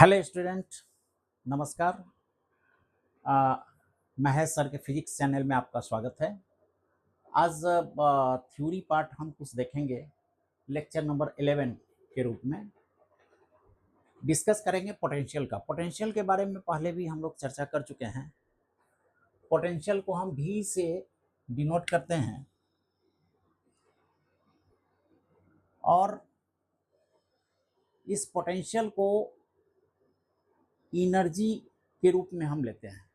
Hello student, नमस्कार। अ, Mahesh sir के physics channel में आपका स्वागत है। आज थ्योरी पार्ट हम कुछ देखेंगे, लेक्चर नंबर 11 के रूप में डिस्कस करेंगे पोटेंशियल का। पोटेंशियल के बारे में पहले भी हम लोग चर्चा कर चुके हैं। पोटेंशियल को हम भी से डिनोट करते हैं और इस पोटेंशियल को एनर्जी के रूप में हम लेते हैं,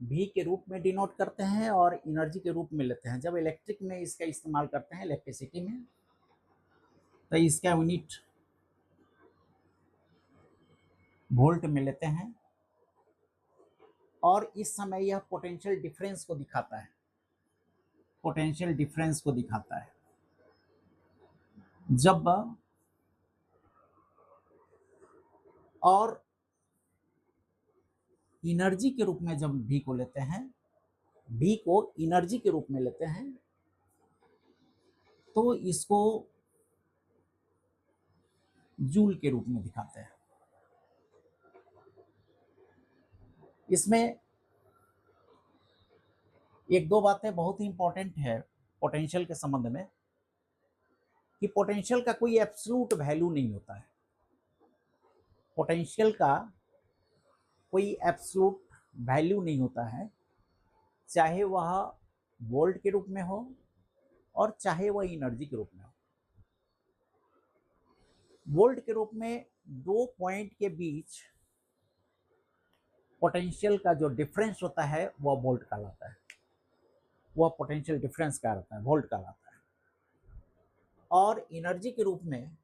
भी के रूप में डिनोट करते हैं और एनर्जी के रूप में लेते हैं। जब इलेक्ट्रिक में इसका इस्तेमाल करते हैं, इलेक्ट्रिसिटी में, तो इसका यूनिट वोल्ट में लेते हैं और इस समय यह पोटेंशियल डिफरेंस को दिखाता है। पोटेंशियल डिफरेंस को दिखाता है जब और एनर्जी के रूप में जब भी को लेते हैं, भी को एनर्जी के रूप में लेते हैं, तो इसको जूल के रूप में दिखाते हैं। इसमें एक दो बातें बहुत ही इंपॉर्टेंट है पोटेंशियल के संबंध में कि पोटेंशियल का कोई एब्सोल्यूट वैल्यू नहीं होता है। पोटेंशियल का कोई एब्सोल्यूट वैल्यू नहीं होता है, चाहे वह वोल्ट के रूप में हो और चाहे वह एनर्जी के रूप में हो। वोल्ट के रूप में दो पॉइंट के बीच पोटेंशियल का जो डिफरेंस होता है वह वोल्ट कहलाता है, वह पोटेंशियल डिफरेंस कहलाता है, वोल्ट कहलाता है। और एनर्जी के रूप में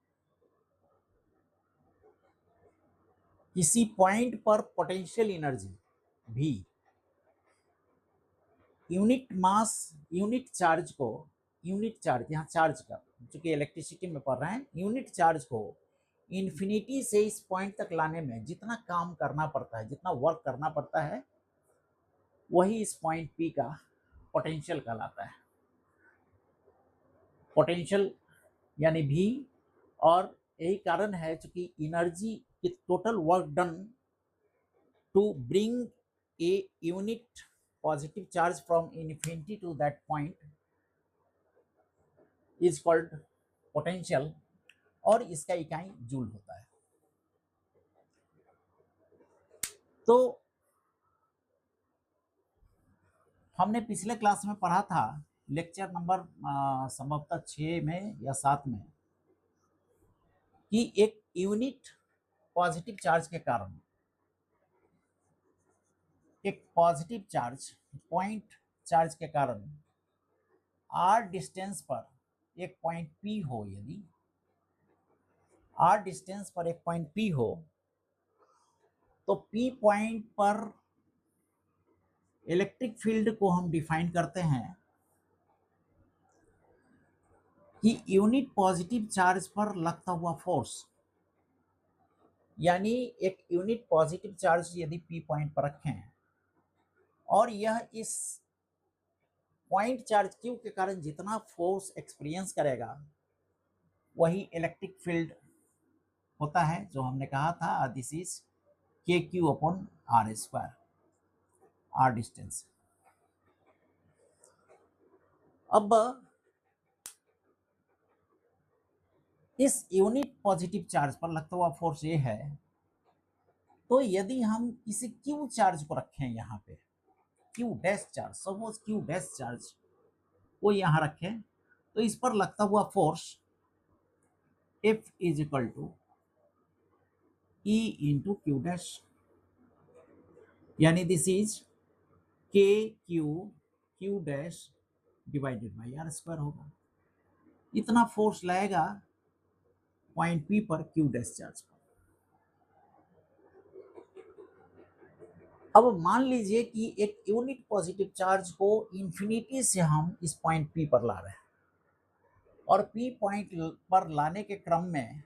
किसी पॉइंट पर पोटेंशियल एनर्जी भी यूनिट मास, यूनिट चार्ज को, यूनिट चार्ज, यहाँ चार्ज का चूंकि इलेक्ट्रिसिटी में पढ़ रहे हैं, यूनिट चार्ज को इन्फिनिटी से इस पॉइंट तक लाने में जितना काम करना पड़ता है, जितना वर्क करना पड़ता है, वही इस पॉइंट पी का पोटेंशियल कहलाता है। पोटेंशियल यानी भी, और यही कारण है चूंकि एनर्जी की total work done to bring a unit positive charge from infinity to that point is called potential और इसका इकाई जूल होता है। तो हमने पिछले क्लास में पढ़ा था, लेक्चर नंबर संभवतः 6 में या 7 में, कि एक यूनिट पॉजिटिव चार्ज के कारण, एक पॉजिटिव चार्ज पॉइंट चार्ज के कारण r डिस्टेंस पर एक पॉइंट P हो, यदि r डिस्टेंस पर एक पॉइंट P हो, तो P पॉइंट पर इलेक्ट्रिक फील्ड को हम डिफाइन करते हैं कि यूनिट पॉजिटिव चार्ज पर लगता हुआ फोर्स, यानी एक यूनिट पॉजिटिव चार्ज यदि P पॉइंट पर रखें और यह इस पॉइंट चार्ज Q के कारण जितना फोर्स एक्सपीरियंस करेगा वही इलेक्ट्रिक फील्ड होता है, जो हमने कहा था this is KQ/r², r distance. अब इस यूनिट पॉजिटिव चार्ज पर लगता हुआ फोर्स ये है, तो यदि हम किसी Q चार्ज को रखें यहाँ पे, Q dash charge, suppose Q dash charge को यहाँ रखें, तो इस पर लगता हुआ force F is equal to E into Q dash, यानी this is KQ dash divided by r² होगा। इतना फोर्स लगेगा पॉइंट P पर Q डैश चार्ज पर। अब मान लीजिए कि एक यूनिट पॉजिटिव चार्ज को इंफिनिटी से हम इस पॉइंट P पर ला रहे हैं और P पॉइंट पर लाने के क्रम में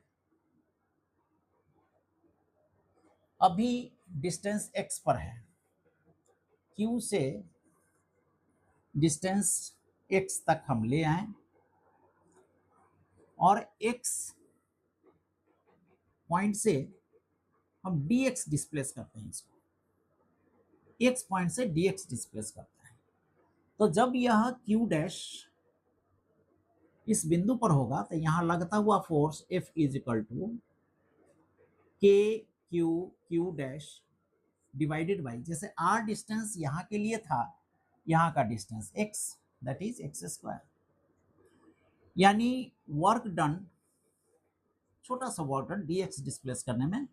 अभी डिस्टेंस x पर है, Q से डिस्टेंस x तक हम ले आए और x पॉइंट से हम dx डिस्प्लेस करते हैं, इसको x पॉइंट से dx डिस्प्लेस करते हैं। तो जब यह q डैश इस बिंदु पर होगा तो यहां लगता हुआ force F is equal to K Q Q dash divided by, जैसे r डिस्टेंस यहाँ के लिए था, यहाँ का distance x, that is x square. यानी वर्क डन, छोटा सा वर्क डन dx डिस्प्लेस करने में,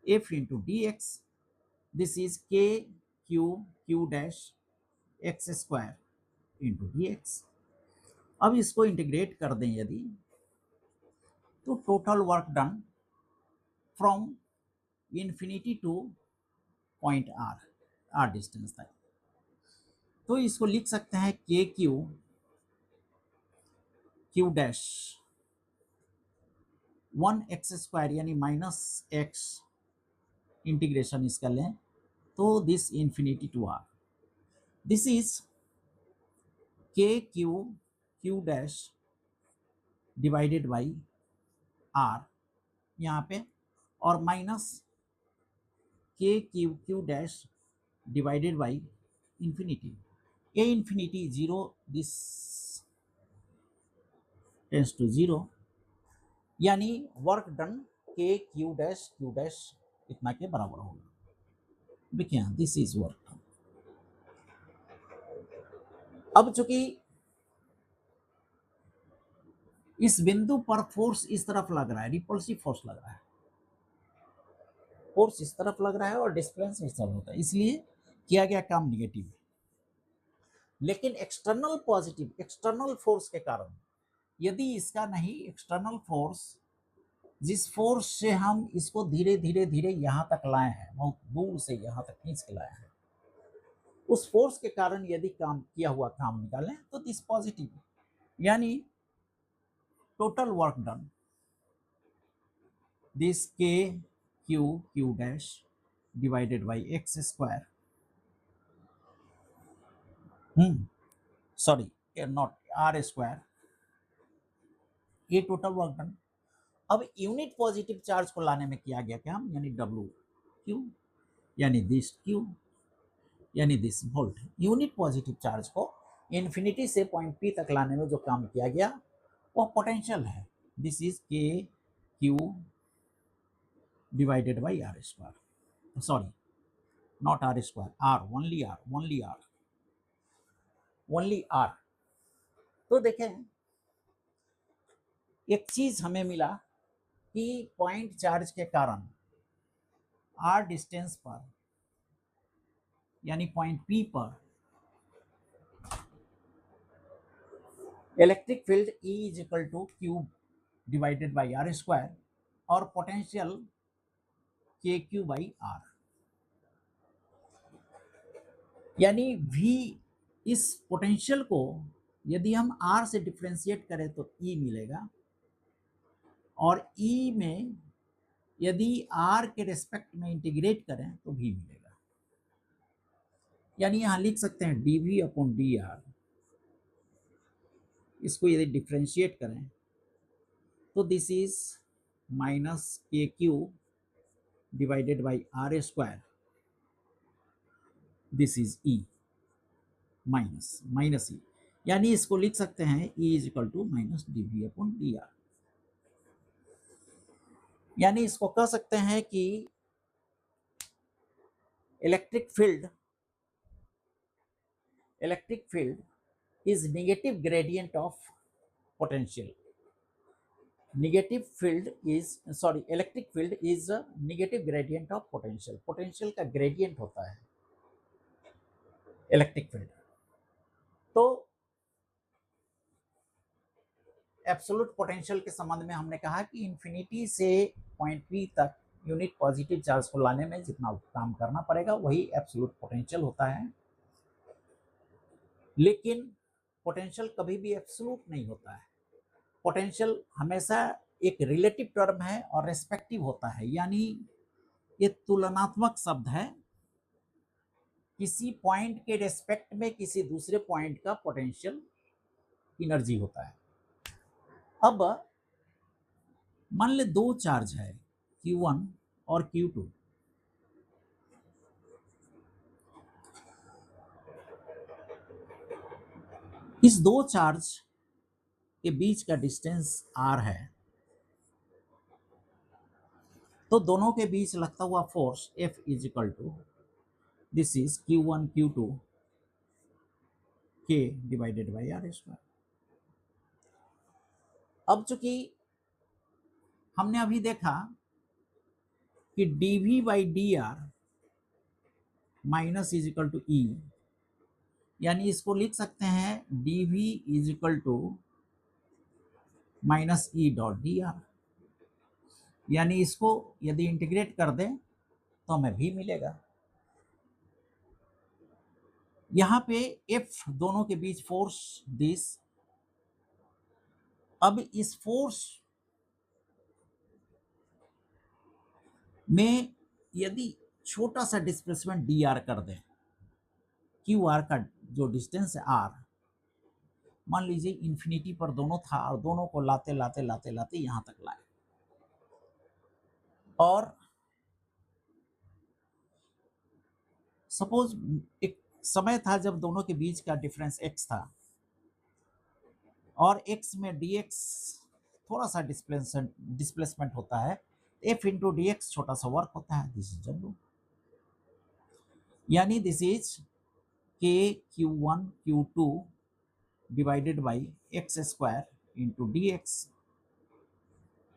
F into D X, this is K Q Q dash X square into D X. अब इसको इंटीग्रेट कर दें यदि, तो total work done from infinity to point are distance तक, तो इसको लिख सकते हैं K Q Q dash 1x square यानी माइनस एक्स, इंटीग्रेशन इसका लें तो this infinity to R, this is K Q Q dash divided by R यहाँ पे, और minus K Q Q dash divided by infinity, a infinity zero, this tends to zero, यानी work done K Q dash इतना के बराबर होगा। देखिए this is work done. अब चूंकि इस बिंदु पर फोर्स इस तरफ लग रहा है, रिपल्सिव फोर्स लग रहा है, फोर्स इस तरफ लग रहा है और डिस्प्लेस इस तरफ होता है, इसलिए किया गया काम निगेटिव है। लेकिन एक्सटर्नल पॉजिटिव, एक्सटर्नल फोर्स के कारण, यदि इसका नहीं, एक्सटर्नल फोर्स, जिस फोर्स से हम इसको धीरे धीरे धीरे यहाँ तक लाए हैं, बहुत दूर से यहाँ तक खींच के लाए हैं, उस फोर्स के कारण यदि काम किया हुआ काम निकालें तो दिस पॉजिटिव, यानी total work done, this K Q Q dash divided by x square, sorry not R square, ये टोटल वर्क डन। अब यूनिट पॉजिटिव चार्ज को लाने में किया गया काम, यानी डब्ल्यू क्यू, यानी दिस क्यू, यानी this volt. Unit positive charge को इन्फिनिटी से पॉइंट पी तक लाने में जो काम किया गया वो पोटेंशियल है, this is K Q divided by are square, sorry not R square, R, only R, only R, only R. तो देखें एक चीज हमें मिला कि पॉइंट चार्ज के कारण आर डिस्टेंस पर, यानी पॉइंट पी पर, electric field E is equal to Q divided by are square, और पोटेंशियल के क्यू बाई आर, यानी V, इस पोटेंशियल को यदि हम R से डिफ्रेंशिएट करें तो E मिलेगा, और E में यदि R के रेस्पेक्ट में इंटीग्रेट करें तो V मिलेगा। यानी यहां लिख सकते हैं dV अपॉन dr, इसको यदि डिफ्रेंशिएट करें तो this is minus K Q divided by are square, this is E minus minus E, यानी इसको लिख सकते हैं E is equal to minus dV upon dr। यानी इसको कह सकते हैं कि electric field is negative gradient of potential, electric field is negative gradient of potential, potential का ग्रेडियंट होता है इलेक्ट्रिक फील्ड। तो एब्सोल्यूट पोटेंशियल के संबंध में हमने कहा कि इन्फिनिटी से पॉइंट पी तक यूनिट पॉजिटिव चार्ज को लाने में जितना काम करना पड़ेगा वही एब्सोल्यूट पोटेंशियल होता है। लेकिन पोटेंशियल कभी भी एब्सोल्यूट नहीं होता है, पोटेंशियल हमेशा एक रिलेटिव टर्म है और रेस्पेक्टिव होता है, यानी ये तुलनात्मक शब्द है, किसी पॉइंट के रेस्पेक्ट में किसी दूसरे पॉइंट का पोटेंशियल एनर्जी होता है। अब मान ले दो चार्ज है Q1 और Q2, इस दो चार्ज के बीच का डिस्टेंस r है, तो दोनों के बीच लगता हुआ force F is equal to this is Q1 Q2 K divided by R square. अब चूंकि हमने अभी देखा कि dV by dr minus is equal to E, यानी इसको लिख सकते हैं dV is equal to minus E dot dr, यानी इसको यदि इंटीग्रेट कर दें तो हमें V मिलेगा। यहां पे F दोनों के बीच फोर्स दिस, अब इस फोर्स में यदि छोटा सा डिस्प्लेसमेंट dr कर दें, QR का जो डिस्टेंस है r, मान लीजिए इन्फिनिटी पर दोनों था और दोनों को लाते लाते लाते लाते यहां तक लाए, और सपोज एक समय था जब दोनों के बीच का डिफरेंस x था और x में dx थोड़ा सा डिस्प्लेसमेंट होता है, f इंटू डी एक्स छोटा सा वर्क होता है, दिस इज W, यानी this is k Q1 Q2 divided by x square into D X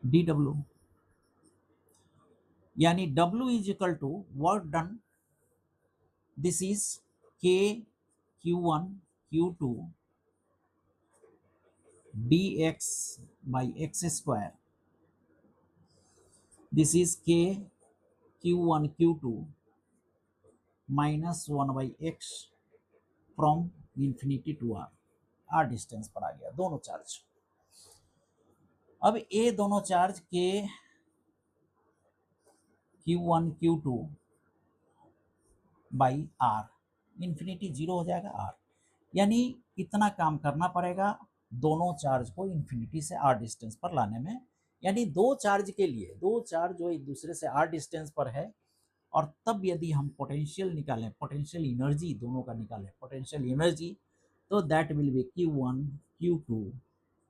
dW, यानी W is equal to work done, this is k Q1 Q2 dx by x square, this is k Q1 Q2 minus 1 by x from infinity to r distance पर आ गया दोनों charge. अब ये दोनों charge के Q1 Q2 by r, infinity 0 हो जाएगा r, यानी इतना काम करना पड़ेगा दोनों चार्ज को इन्फिनिटी से r डिस्टेंस पर लाने में, यानी दो चार्ज के लिए, दो चार्ज जो एक दूसरे से r डिस्टेंस पर है, और तब यदि हम पोटेंशियल निकालें, पोटेंशियल एनर्जी दोनों का निकालें, पोटेंशियल एनर्जी, तो that will be Q1 Q2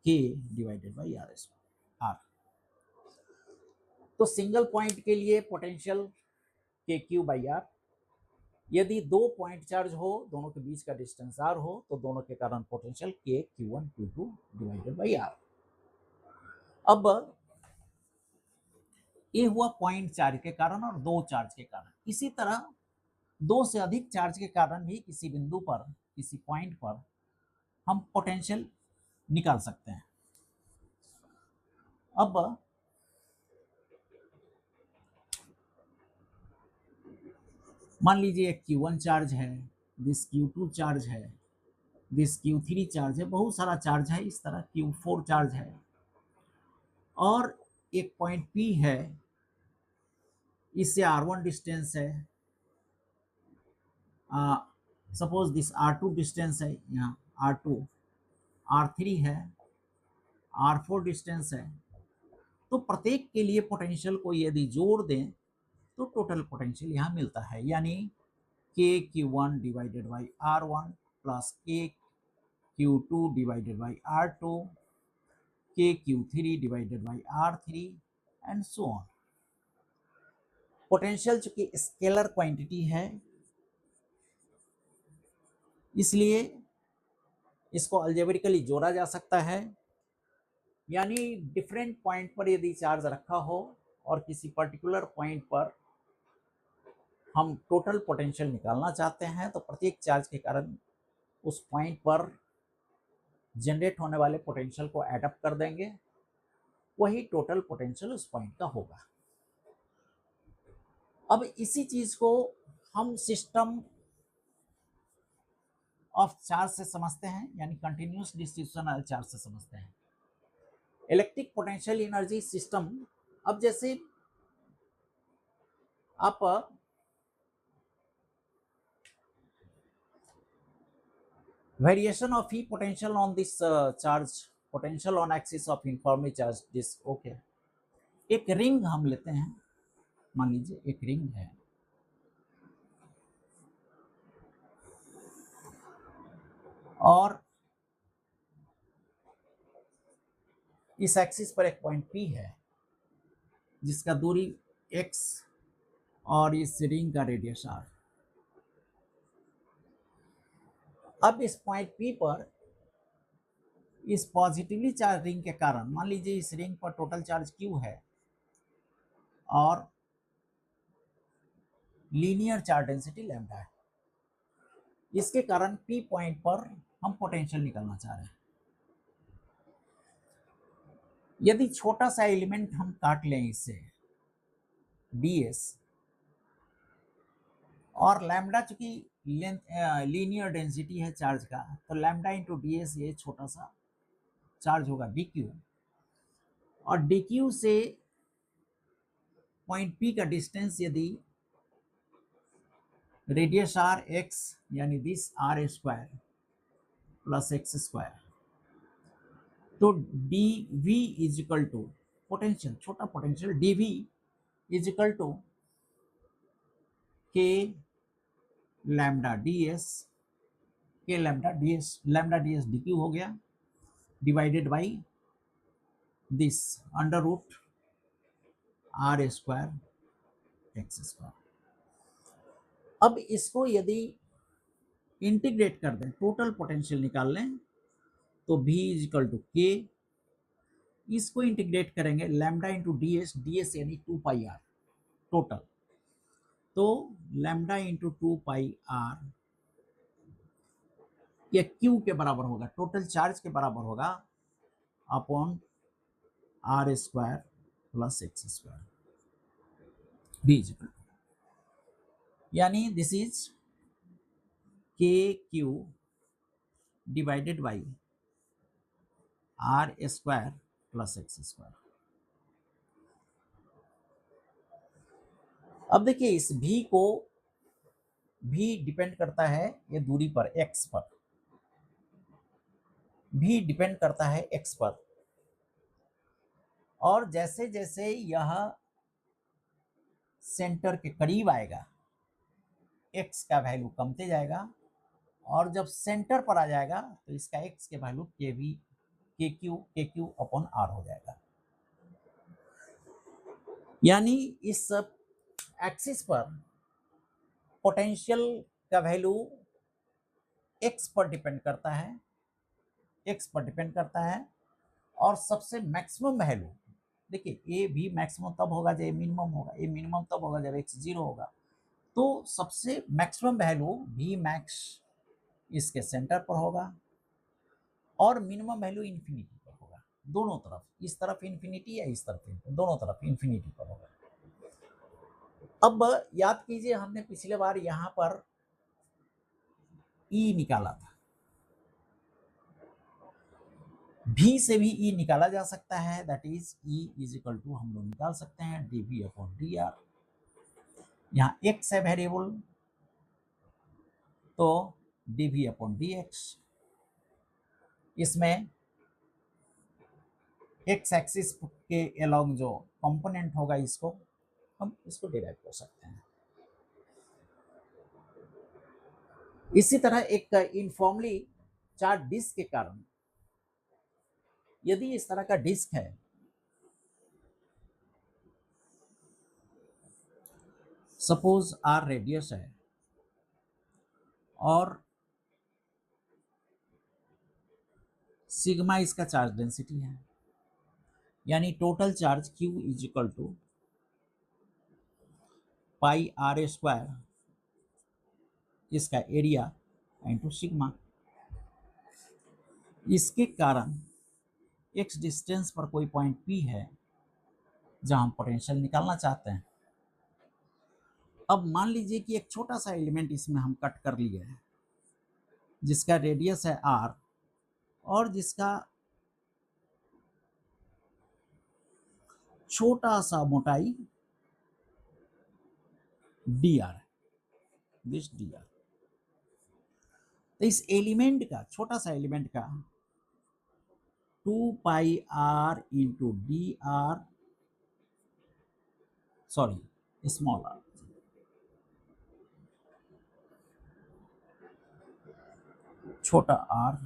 K divided by R। तो सिंगल पॉइंट के लिए पोटेंशियल KQ बाई R, यदि दो पॉइंट चार्ज हो, दोनों के बीच का डिस्टेंस r हो, तो दोनों के कारण potential K Q1 Q2 divided by R। अब ये हुआ पॉइंट चार्ज के कारण और दो चार्ज के कारण। इसी तरह दो से अधिक चार्ज के कारण भी किसी बिंदु पर, किसी पॉइंट पर हम पोटेंशियल निकाल सकते हैं। अब मान लीजिए Q1 चार्ज है, दिस Q2 चार्ज है, दिस Q3 चार्ज है, बहुत सारा चार्ज है, इस तरह Q4 चार्ज है, और एक पॉइंट P है, इससे R1 डिस्टेंस है, सपोज दिस R2 डिस्टेंस है, यहाँ R2, R3 है, R4 डिस्टेंस है, तो प्रत्येक के लिए पोटेंशियल को यदि जोड़ दें तो टोटल पोटेंशियल यहाँ मिलता है, यानी k Q1 divided by R1 plus k Q2 divided by R2, k Q3 divided by R3 and so on. Potential चूंकि स्केलर क्वांटिटी है, इसलिए इसको अलजेब्रिकली जोड़ा जा सकता है, यानी डिफरेंट पॉइंट पर यदि चार्ज रखा हो और किसी पर्टिकुलर पॉइंट पर हम टोटल पोटेंशियल निकालना चाहते हैं, तो प्रत्येक चार्ज के कारण उस पॉइंट पर जनरेट होने वाले पोटेंशियल को एड अप कर देंगे, वही टोटल पोटेंशियल उस पॉइंट का होगा। अब इसी चीज को हम सिस्टम ऑफ चार्ज से समझते हैं, यानी कंटिन्यूस डिस्ट्रीब्यूशन चार्ज से समझते हैं। इलेक्ट्रिक पोटेंशियल एनर्जी सिस्टम, अब जैसे आप variation of E potential on this charge, potential on axis of uniformly charge disc, okay. एक रिंग हम लेते हैं, मान लीजिए एक रिंग है, और इस एक्सिस पर एक पॉइंट P है जिसका दूरी x और इस रिंग का रेडियस r। अब इस पॉइंट P पर इस पॉजिटिवली चार्ज रिंग के कारण, मान लीजिए इस रिंग पर टोटल चार्ज Q है और लीनियर चार्ज डेंसिटी लैम्डा है, इसके कारण P पॉइंट पर हम पोटेंशियल निकालना चाह रहे हैं। यदि छोटा सा एलिमेंट हम काट लें इससे ds, और लैम्डा चूंकि लीनियर डेंसिटी है चार्ज का, तो लैम्डा इंटू ds ये छोटा सा चार्ज होगा dq, और dq से पॉइंट P का डिस्टेंस यदि रेडियस r x यानी this r square plus x square, तो dv is equal to potential, छोटा potential dv is equal to k lambda ds, k lambda ds dq हो गया, divided by this under root r square x square. अब इसको यदि integrate कर दें, total potential निकाल लें, तो v is equal to k, इसको इंटीग्रेट करेंगे लैम्डा इंटू ds यानी 2 पाई r टोटल, तो लैम्डा इंटू 2 पाई r ये q के बराबर होगा, टोटल चार्ज के बराबर होगा upon r square plus x square, v is equal to, यानी this is kq divided by r square plus x square. अब देखिए इस v को, v डिपेंड करता है ये दूरी पर x पर, v डिपेंड करता है x पर, और जैसे जैसे यह सेंटर के करीब आएगा x का वैल्यू कमते जाएगा, और जब सेंटर पर आ जाएगा तो इसका x के वैल्यू kq अपॉन r हो जाएगा। यानी इस एक्सिस पर पोटेंशियल का वैल्यू x पर डिपेंड करता है, x पर डिपेंड करता है, और सबसे मैक्सिमम वैल्यू देखिए ए भी मैक्सिमम तब होगा जब ए मिनिमम होगा, ए मिनिमम तब होगा जब x 0 होगा, तो सबसे मैक्सिमम वैल्यू v मैक्स इसके सेंटर पर होगा और मिनिमम वैल्यू इन्फिनिटी पर होगा, दोनों तरफ, इस तरफ इन्फिनिटी या इस तरफ, दोनों तरफ इन्फिनिटी पर होगा। अब याद कीजिए हमने पिछले बार यहां पर E निकाला था, V से भी E निकाला जा सकता है, that is E is equal to हम लोग निकाल सकते हैं dV अपॉन dr। यहाँ x है वेरिएबल, तो dV अपॉन dx, इसमें x एक्सिस के अलोंग जो कंपोनेंट होगा इसको हम इसको डिराइव कर सकते हैं। इसी तरह एक यूनिफॉर्मली चार्ज डिस्क के कारण, यदि इस तरह का डिस्क है, सपोज r रेडियस है और सिग्मा इसका चार्ज डेंसिटी है, यानी total charge q is equal to pi r square इसका एरिया इंटू सिग्मा। इसके कारण x डिस्टेंस पर कोई पॉइंट P है जहां हम पोटेंशियल निकालना चाहते हैं। अब मान लीजिए कि एक छोटा सा एलिमेंट इसमें हम कट कर लिए हैं जिसका रेडियस है r और जिसका छोटा सा मोटाई dr है, दिस dr। तो इस एलिमेंट का, छोटा सा एलिमेंट का 2 pi r into d r, sorry small r, छोटा r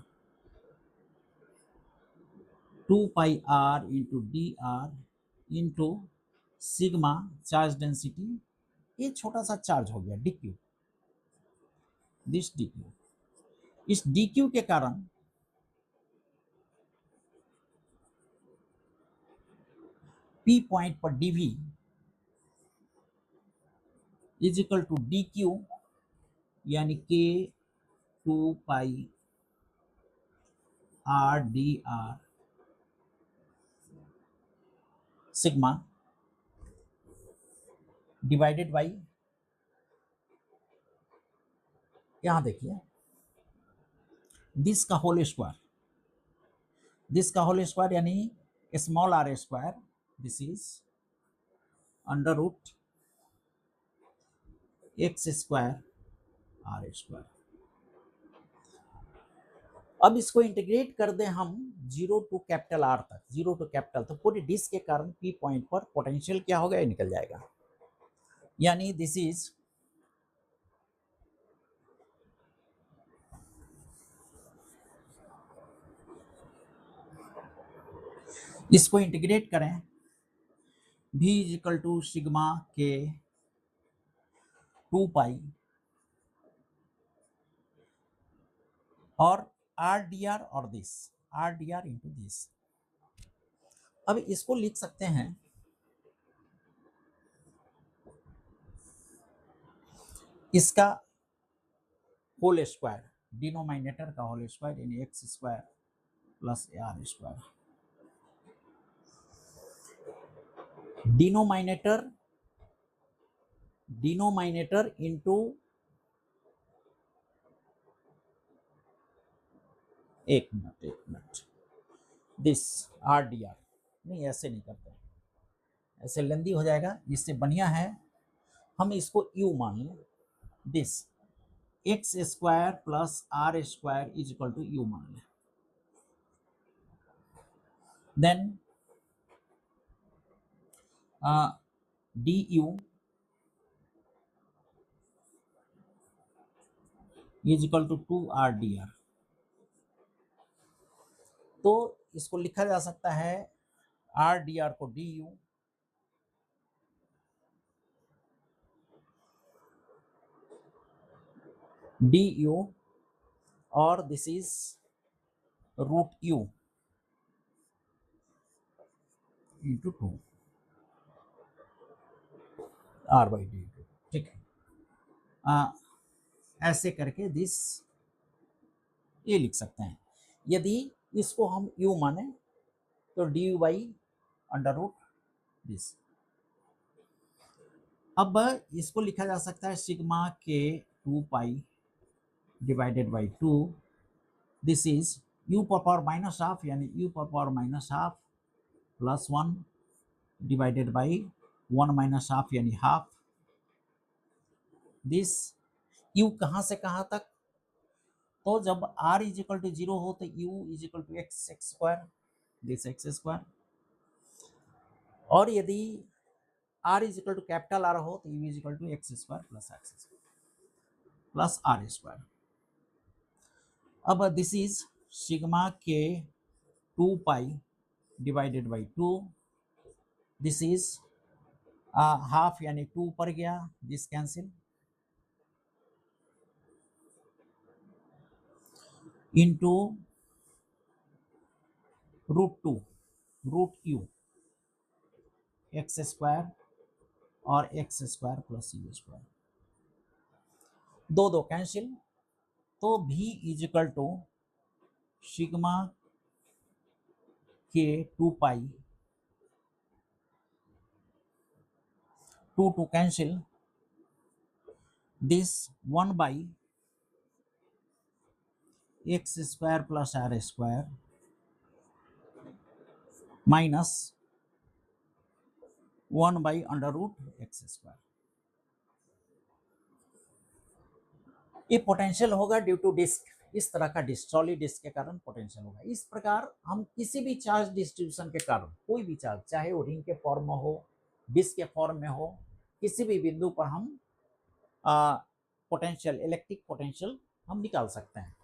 2πr into d are into sigma charge density, ये छोटा सा चार्ज हो गया d q, this d q. इस डी क्यू के कारण पी पॉइंट पर dV is equal to d q यानी k 2πr d r sigma divided by, यहां देखिए दिस का होल स्क्वायर, दिस का होल स्क्वायर यानी small r square, this is under root x square r square. अब इसको integrate कर दें हम जीरो टू कैपिटल आर तक, जीरो टू कैपिटल, तो पूरी डिस्क के कारण पी पॉइंट पर पोटेंशियल क्या होगा, ये निकल जाएगा। यानी दिस इज इसको इंटीग्रेट करें, v is equal to sigma के 2π और आर डी आर और this R D R into this. अब इसको लिख सकते हैं इसका होल स्क्वायर, डिनोमिनेटर का होल स्क्वायर यानी X square plus are square, denominator into एक minute this R D R, नहीं ऐसे नहीं करते, ऐसे लेंदी हो जाएगा, इससे बढ़िया है हम इसको u मान लें, this x square plus are square is equal to u मान लें, then d u is equal to 2r d r. तो इसको लिखा जा सकता है आर डी आर को डी यू और this is root u into 2 r by d, ठीक है। ऐसे करके दिस ये लिख सकते हैं। यदि इसको हम u माने तो D U by under root this. अब इसको लिखा जा सकता है सिग्मा के 2π divided by 2, this is u पर पावर माइनस हाफ यानी u पर power minus half plus 1 divided by 1 minus half यानी हाफ, दिस u कहाँ से कहाँ तक, तो जब r इज इक्वल टू 0 हो तो u is equal to X square, this x square, और यदि r is equal to capital R हो तो u is equal to X square plus X square plus are square. अब this is sigma के 2π divided by 2, this is half यानी 2 पर गया, this cancel into root U X square और X square plus U square, दो cancel, तो v is equal to sigma के 2π 2 cancel, this 1 by x square plus are square minus 1 by under root x square. ये potential होगा due to disc, इस तरह का disc, solid disc के कारण पोटेंशियल होगा। इस प्रकार हम किसी भी चार्ज डिस्ट्रीब्यूशन के कारण कोई भी चार्ज, चाहे वो रिंग के फॉर्म में हो, डिस्क के फॉर्म में हो, किसी भी बिंदु पर हम पोटेंशियल, इलेक्ट्रिक पोटेंशियल हम निकाल सकते हैं।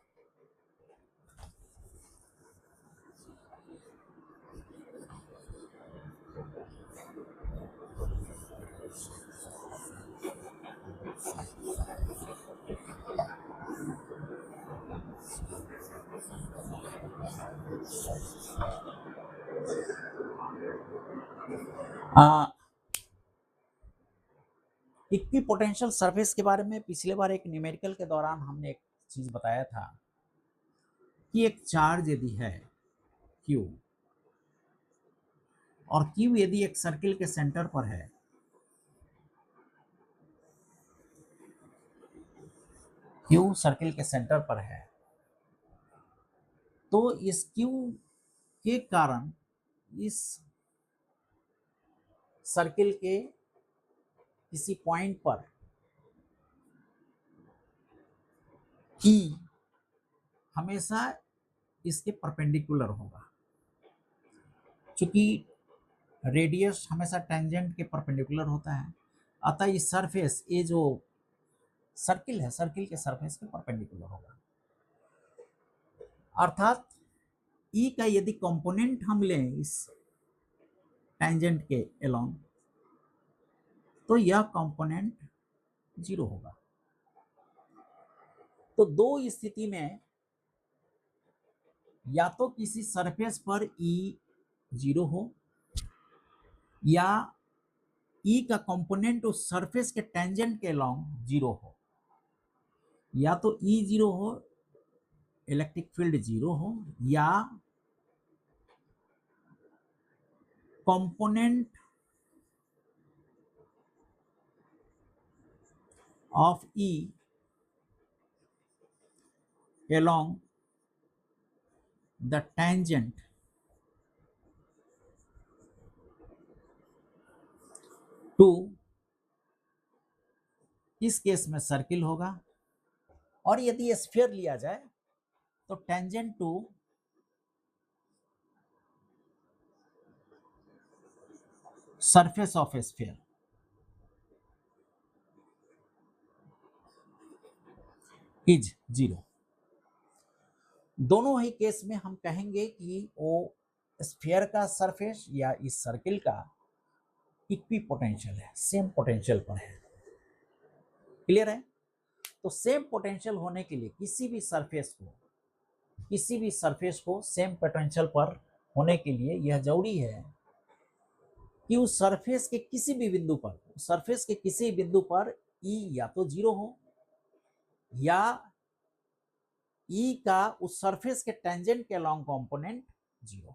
इक्विपोटेंशियल सरफेस के बारे में पिछले बार एक न्यूमेरिकल के दौरान हमने एक चीज बताया था कि एक चार्ज यदि है Q, और Q यदि एक सर्किल के सेंटर पर है, Q सर्किल के सेंटर पर है, तो इस Q के कारण इस सर्किल के किसी पॉइंट पर E हमेशा इसके परपेंडिकुलर होगा, क्योंकि रेडियस हमेशा टेंजेंट के परपेंडिकुलर होता है, अतः इस सरफेस, ये जो सर्किल है, सर्किल के सरफेस के परपेंडिकुलर होगा। अर्थात E का यदि कंपोनेंट हम लें इस टेंजेंट के अलोंग, तो यह कंपोनेंट 0 होगा। तो दो स्थिति में या तो किसी सरफेस पर E 0 हो, या E का कंपोनेंट उस सरफेस के टेंजेंट के अलोंग 0 हो। या तो E 0 हो, इलेक्ट्रिक फील्ड 0 हो, या component of E along the tangent to, इस केस में सर्किल होगा, और यदि स्फीयर लिया जाए तो tangent to surface of sphere is 0। दोनों ही केस में हम कहेंगे कि वो स्फीयर का सरफेस या इस सर्किल का इक्वी पोटेंशियल है, सेम पोटेंशियल पर है। क्लियर है? तो सेम पोटेंशियल होने के लिए किसी भी सरफेस को सेम पोटेंशियल पर होने के लिए यह जरूरी है कि उस सरफेस के किसी भी बिंदु पर E या तो 0 हो, या E का उस सरफेस के टेंजेंट के अलोंग कंपोनेंट 0।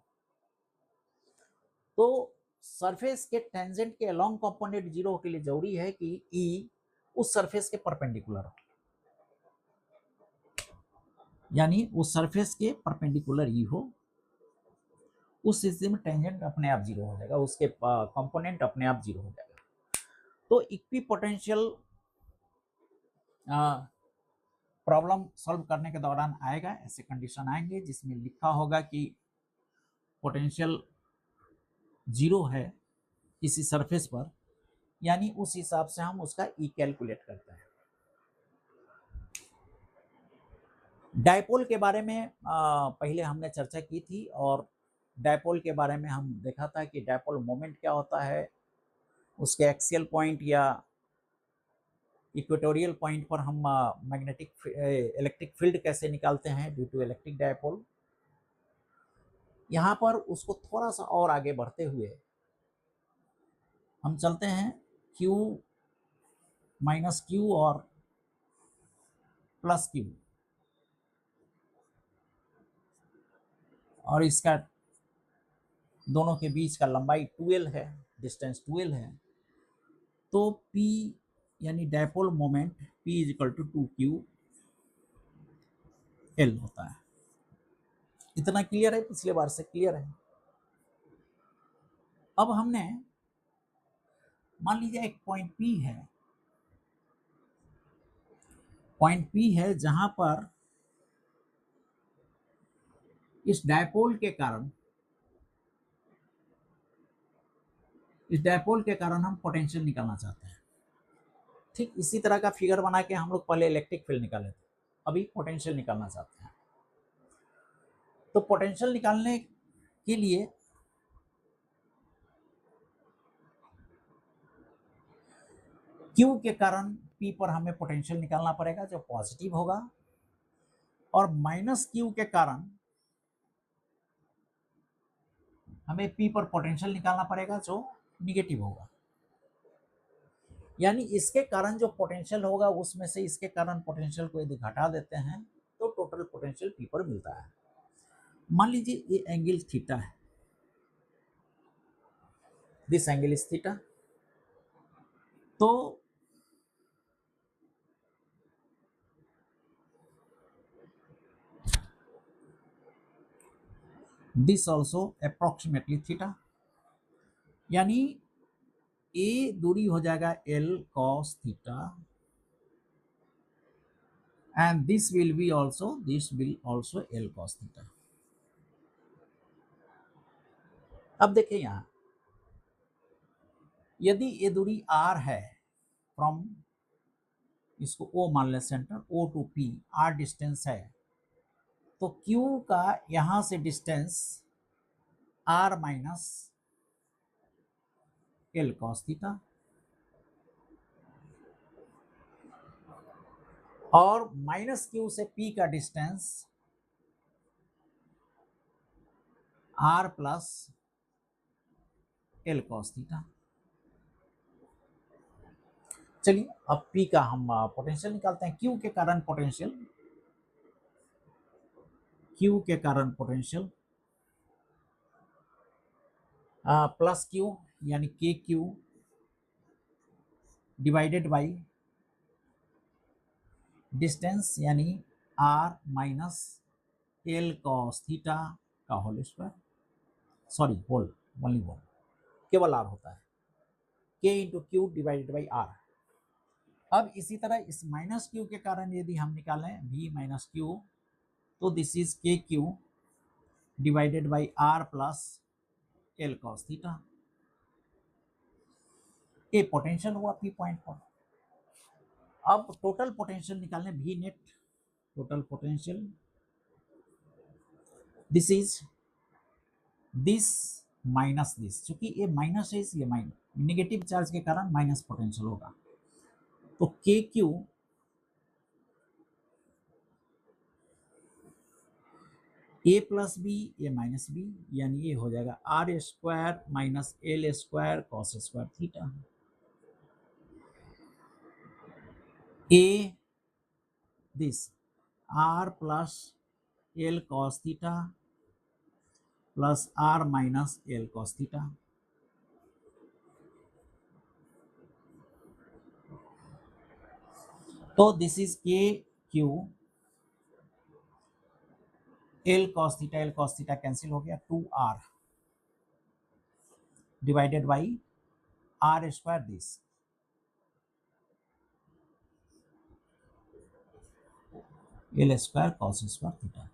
तो सरफेस के टेंजेंट के अलोंग कंपोनेंट 0 के लिए जरूरी है कि E उस सरफेस के परपेंडिकुलर हो, यानी उस सरफेस के परपेंडिकुलर E हो। उस स्थिति में टेंजेंट अपने आप 0 हो जाएगा, उसके कंपोनेंट अपने आप 0 हो जाएगा। तो इक्वी पोटेंशियल प्रॉब्लम सॉल्व करने के दौरान आएगा, ऐसे कंडीशन आएंगे जिसमें लिखा होगा कि पोटेंशियल 0 है किसी सरफेस पर, यानी उस हिसाब से हम उसका E कैलकुलेट करते हैं। डायपोल के बारे में पहले हमने चर्चा की थी, और डायपोल के बारे में हम देखा था कि डायपोल मोमेंट क्या होता है, उसके एक्सियल पॉइंट या इक्वेटोरियल पॉइंट पर हम मैग्नेटिक इलेक्ट्रिक फील्ड कैसे निकालते हैं ड्यू टू इलेक्ट्रिक डायपोल। यहाँ पर उसको थोड़ा सा और आगे बढ़ते हुए हम चलते हैं Q माइनस Q और प्लस Q, और इसका दोनों के बीच का लंबाई 2L है, डिस्टेंस 2L है। तो P यानी dipole moment P is equal to 2QL होता है। इतना क्लियर है? पिछले बार से क्लियर है। अब हमने मान लीजिए एक पॉइंट P है जहां पर इस डायपोल के कारण हम पोटेंशियल निकालना चाहते हैं। ठीक इसी तरह का फिगर बना के हम लोग पहले इलेक्ट्रिक फील्ड निकाले थे, अभी पोटेंशियल निकालना चाहते हैं। तो पोटेंशियल निकालने के लिए Q के कारण P पर हमें पोटेंशियल निकालना पड़ेगा जो पॉजिटिव होगा, और माइनस Q के कारण हमें P पर पोटेंशियल निकालना पड़ेगा जो निगेटिव होगा, यानी इसके कारण जो पोटेंशियल होगा उसमें से इसके कारण पोटेंशियल को यदि घटा देते हैं तो टोटल पोटेंशियल P पर मिलता है। मान लीजिए ये एंगल थीटा है, दिस एंगल इज थीटा, तो दिस ऑल्सो अप्रोक्सीमेटली थीटा, यानी ए दूरी हो जाएगा L cos theta and this will also L cos theta. अब देखिए यहां यदि ये दूरी r है, फ्रॉम इसको O मान ले, centre O to P r distance है, तो Q का यहां से distance r minus L cos theta, और माइनस Q से P का distance r plus L cos theta. चलिए अब P का हम पोटेंशियल निकालते हैं। Q के कारण पोटेंशियल प्लस Q यानी KQ डिवाइडेड बाई डिस्टेंस यानी R minus L cos theta का whole square, sorry whole, only whole, केवल R होता है, K into Q divided by R। अब इसी तरह इस माइनस Q के कारण यदि हम निकालें V माइनस Q, तो this is KQ divided by R plus L cos theta. ये पोटेंशियल हुआ P पॉइंट पर। अब टोटल पोटेंशियल निकालने, V net total potential, this is this minus this, चूंकि ये माइनस है इसलिए माइनस, नेगेटिव चार्ज के कारण माइनस पोटेंशियल होगा, तो KQ A plus B A minus B, यानी ये हो जाएगा R square minus L square cos square theta. A this R plus L cos theta plus R minus L cos theta. तो this is KQ L cos theta cancel हो गया, 2R divided by R square this, L square cos square theta.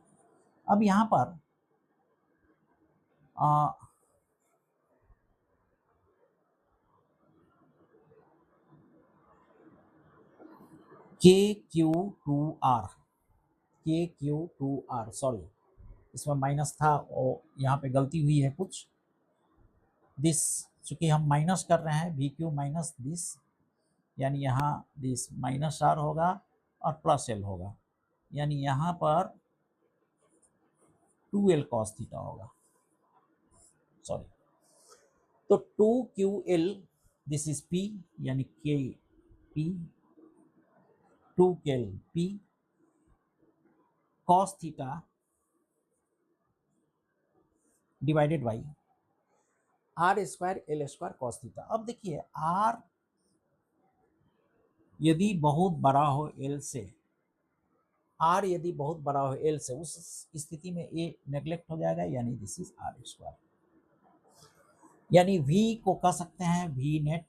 अब यहां पर KQ2R, sorry इसमें minus था और यहाँ पे गलती हुई है कुछ, दिस चूंकि हम माइनस कर रहे हैं VQ माइनस दिस, यानी यहाँ दिस माइनस R होगा और प्लस L होगा, यानी यहाँ पर 2L cos थीटा होगा, सॉरी, तो 2QL दिस इज P यानी KP 2KL P cos theta divided by R square L square cos theta. अब देखिए R यदि बहुत बड़ा हो L से, R यदि बहुत बड़ा हो L से, उस स्थिति में A नेग्लेक्ट हो जाएगा, यानी दिस इज R स्क्वायर, यानी V को कह सकते हैं V net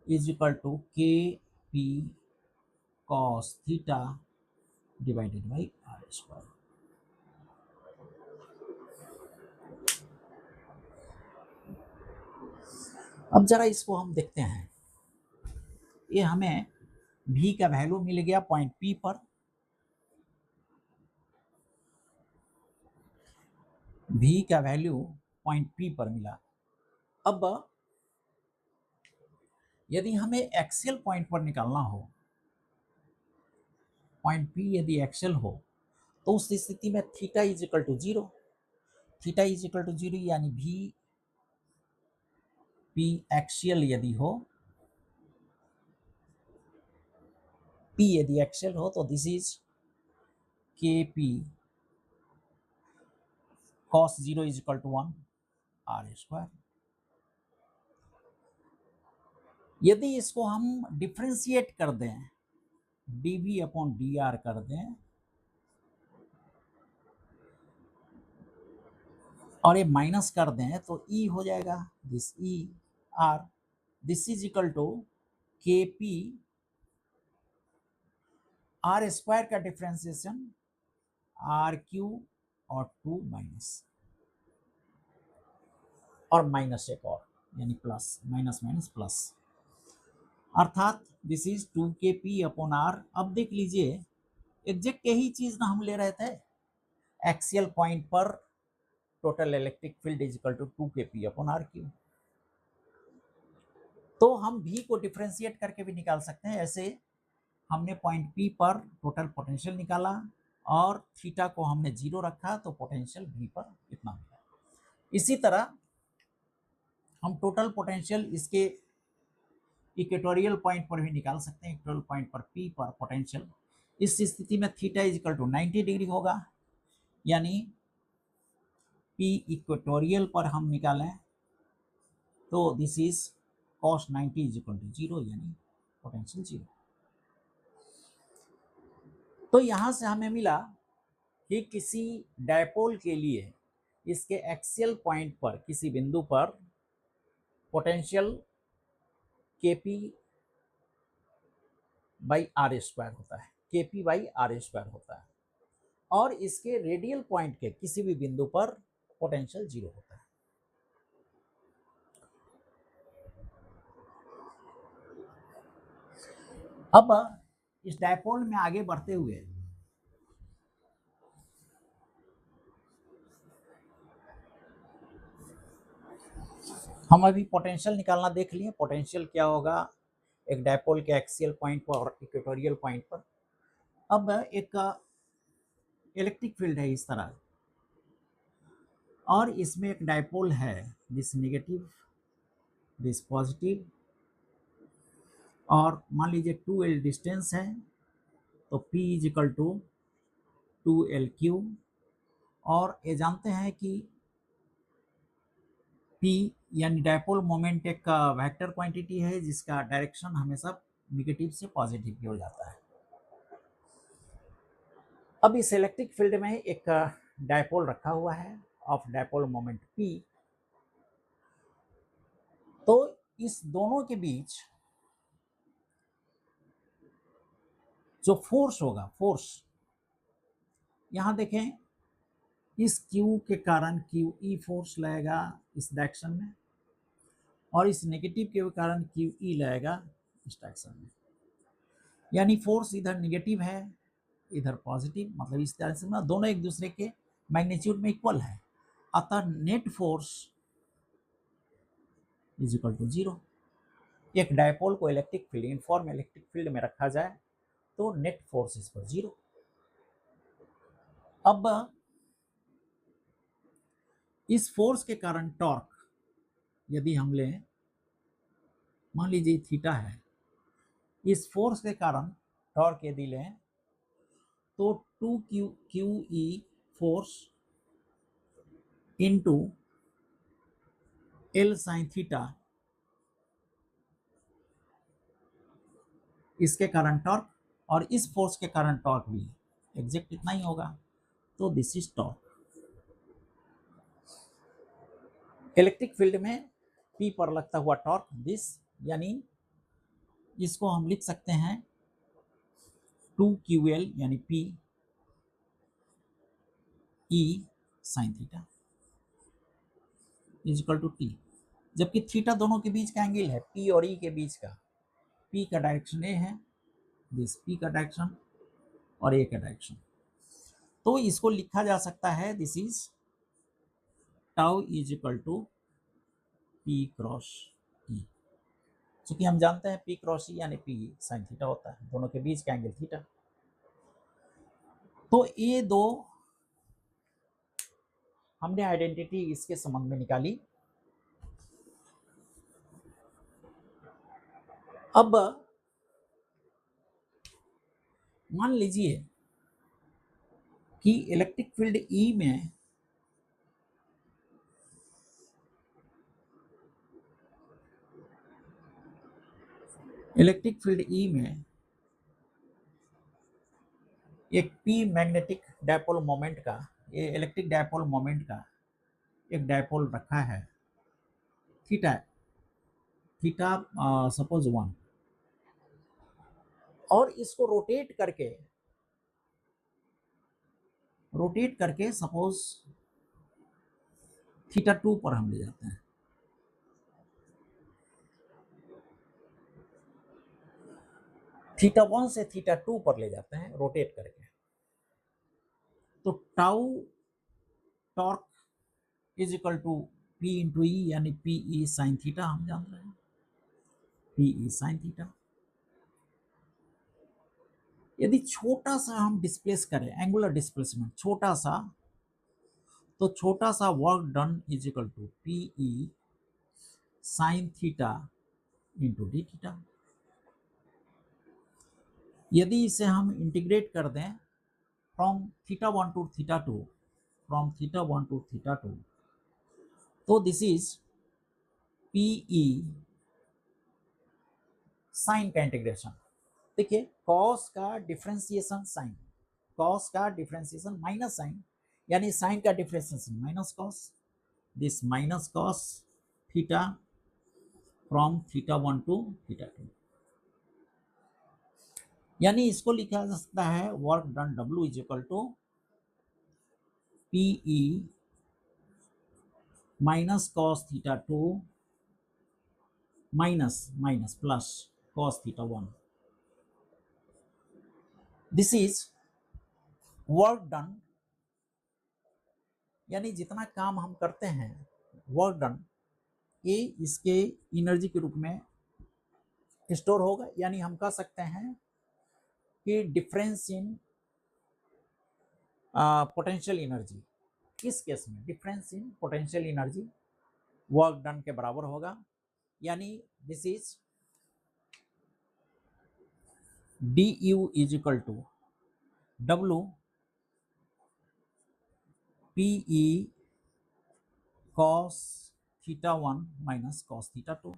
is equal to KP cos theta divided by R square. अब जरा इसको हम देखते हैं, ये हमें V का वैल्यू मिल गया पॉइंट P पर, V का वैल्यू पॉइंट P पर मिला। अब यदि हमें एक्सेल पॉइंट पर निकालना हो, पॉइंट P यदि एक्सेल हो, तो उस स्थिति में theta is equal to 0, theta is equal to 0 यानी भी पी एक्सियल यदि हो, पी यदि एक्सियल हो तो this is k p cos 0 is equal to 1 r square. यदि इसको हम डिफ्रेंशिएट कर दें, dv अपॉन dr कर दें और ये माइनस कर दें तो e हो जाएगा, this e r, this is equal to k p r square का डिफ्रेंसिएशन आर क्यू और 2 माइनस और माइनस एक और यानी प्लस, माइनस माइनस प्लस, अर्थात this is 2kp upon r. अब देख लीजिए एग्जैक्ट यही चीज ना हम ले रहे थे, एक्सियल पॉइंट पर total electric field is equal to 2kp upon r cube. तो हम v को डिफ्रेंशिएट करके भी निकाल सकते हैं। ऐसे हमने पॉइंट P पर टोटल पोटेंशियल निकाला और थीटा को हमने 0 रखा तो पोटेंशियल V पर इतना मिला। इसी तरह हम टोटल पोटेंशियल इसके इक्वेटोरियल पॉइंट पर भी निकाल सकते हैं। इक्वेटोरियल पॉइंट पर P पर पोटेंशियल, इस स्थिति में theta is equal to 90 degree होगा, यानी P इक्वेटोरियल पर हम निकालें तो this is cos 90 is equal to 0 यानी पोटेंशियल 0। तो यहां से हमें मिला कि किसी डायपोल के लिए इसके एक्सियल पॉइंट पर किसी बिंदु पर potential kp by are square होता है, kp बाई आर स्क्वायर होता है, और इसके रेडियल पॉइंट के किसी भी बिंदु पर पोटेंशियल 0 होता है। अब इस डायपोल में आगे बढ़ते हुए हम अभी पोटेंशियल निकालना देख लिए। पोटेंशियल क्या होगा एक डायपोल के एक्सियल पॉइंट पर और इक्वेटोरियल पॉइंट पर। अब एक इलेक्ट्रिक फील्ड है इस तरह और इसमें एक डायपोल है, दिस नेगेटिव दिस पॉजिटिव, और मान लीजिए 2l डिस्टेंस है तो P is equal to 2l3, और ये जानते हैं कि P यानी डायपोल मोमेंट एक वेक्टर क्वांटिटी है जिसका डायरेक्शन हमेशा नेगेटिव से पॉजिटिव की ओर जाता है। अब इस इलेक्ट्रिक फील्ड में एक डायपोल रखा हुआ है ऑफ डायपोल मोमेंट P, तो इस दोनों के बीच जो फोर्स होगा, फोर्स यहां देखें इस Q के कारण QE फोर्स लगेगा इस डायरेक्शन में, और इस नेगेटिव के कारण QE लगेगा इस डायरेक्शन में, यानी फोर्स इधर नेगेटिव है इधर पॉजिटिव, मतलब इस तरह से ना दोनों एक दूसरे के मैग्नीट्यूड में इक्वल है, अतः net force is equal to 0। एक डायपोल को electric field, uniform electric field में रखा जाए तो नेट फोर्स इज पर 0। अब इस फोर्स के कारण टॉर्क यदि हम लें, मान लीजिए थीटा है, इस फोर्स के कारण टॉर्क यदि लें तो 2QE force into L sine theta, इसके कारण टॉर्क, और इस फोर्स के कारण टॉर्क भी एग्जैक्ट इतना ही होगा, तो this is torque. Electric field में P पर लगता हुआ टॉर्क दिस, यानी इसको हम लिख सकते हैं 2QL यानी P E sine theta is equal to T, जबकि थीटा दोनों के बीच का एंगल है, P और E के बीच का। P का डायरेक्शन A है, दिस P का डायरेक्शन और A का डायरेक्शन, तो इसको लिखा जा सकता है this is tau is equal to P cross E, क्योंकि हम जानते हैं P क्रॉस E यानी P साइन थीटा होता है, दोनों के बीच का एंगल थीटा। तो ये दो हमने आइडेंटिटी इसके संबंध में निकाली। अब मान लीजिए कि इलेक्ट्रिक फील्ड ई में एक पी मैग्नेटिक डायपोल मोमेंट का, ये इलेक्ट्रिक डायपोल मोमेंट का एक डायपोल रखा है थीटा सपोज 1, और इसको रोटेट करके सपोज थीटा 2 पर हम ले जाते हैं। थीटा 1 से थीटा 2 पर ले जाते हैं रोटेट करके, तो tau torque is equal to P into E, यानी पी ई साइन थीटा हम जान रहे हैं, पी ई साइन थीटा। यदि छोटा सा हम डिस्प्लेस करें, एंगुलर डिस्प्लेसमेंट छोटा सा, तो छोटा सा work done is equal to p e sine theta into d theta. यदि इसे हम इंटीग्रेट कर दें फ्रॉम थीटा 1 टू थीटा 2, तो this is p e sine का इंटीग्रेशन। देखिए कॉस का डिफरेंशिएशन साइन, कॉस का डिफरेंशिएशन माइनस साइन, यानी साइन का differentiation minus cos, this minus cos theta from theta 1 to theta 2, यानी इसको लिखा जा सकता है work done W is equal to p e minus cos theta 2 minus plus cos theta 1। This is work done, यानी जितना काम हम करते हैं वर्क डन, ये इसके एनर्जी के रूप में स्टोर होगा। यानी हम कह सकते हैं कि डिफरेंस इन पोटेंशियल एनर्जी, किस केस में difference in potential energy work done के बराबर होगा। यानी this is d u is equal to W p e cos theta 1 minus cos theta 2।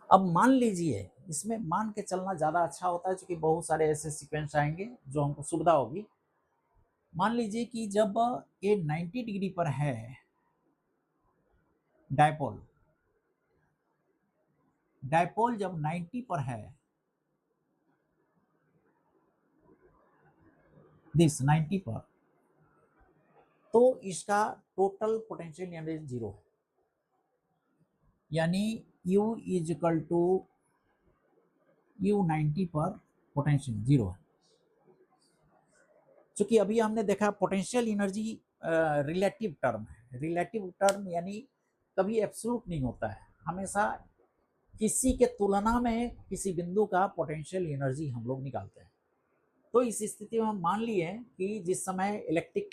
अब मान लीजिए, इसमें मान के चलना ज़्यादा अच्छा होता है क्योंकि बहुत सारे ऐसे सीक्वेंस आएंगे जो हमको सुविधा होगी। मान लीजिए कि जब ये 90 डिग्री पर है डायपोल जब 90 पर है, दिस 90 पर, तो इसका टोटल पोटेंशियल एनर्जी 0 है, यानी U is equal to U 90 पर पोटेंशियल 0 है। चूंकि अभी हमने देखा पोटेंशियल एनर्जी रिलेटिव टर्म है, रिलेटिव टर्म यानी कभी एब्सोल्यूट नहीं होता है, हमेशा किसी के तुलना में किसी बिंदु का पोटेंशियल एनर्जी हम लोग निकालते हैं। तो इस स्थिति में हम मान लिए कि जिस समय इलेक्ट्रिक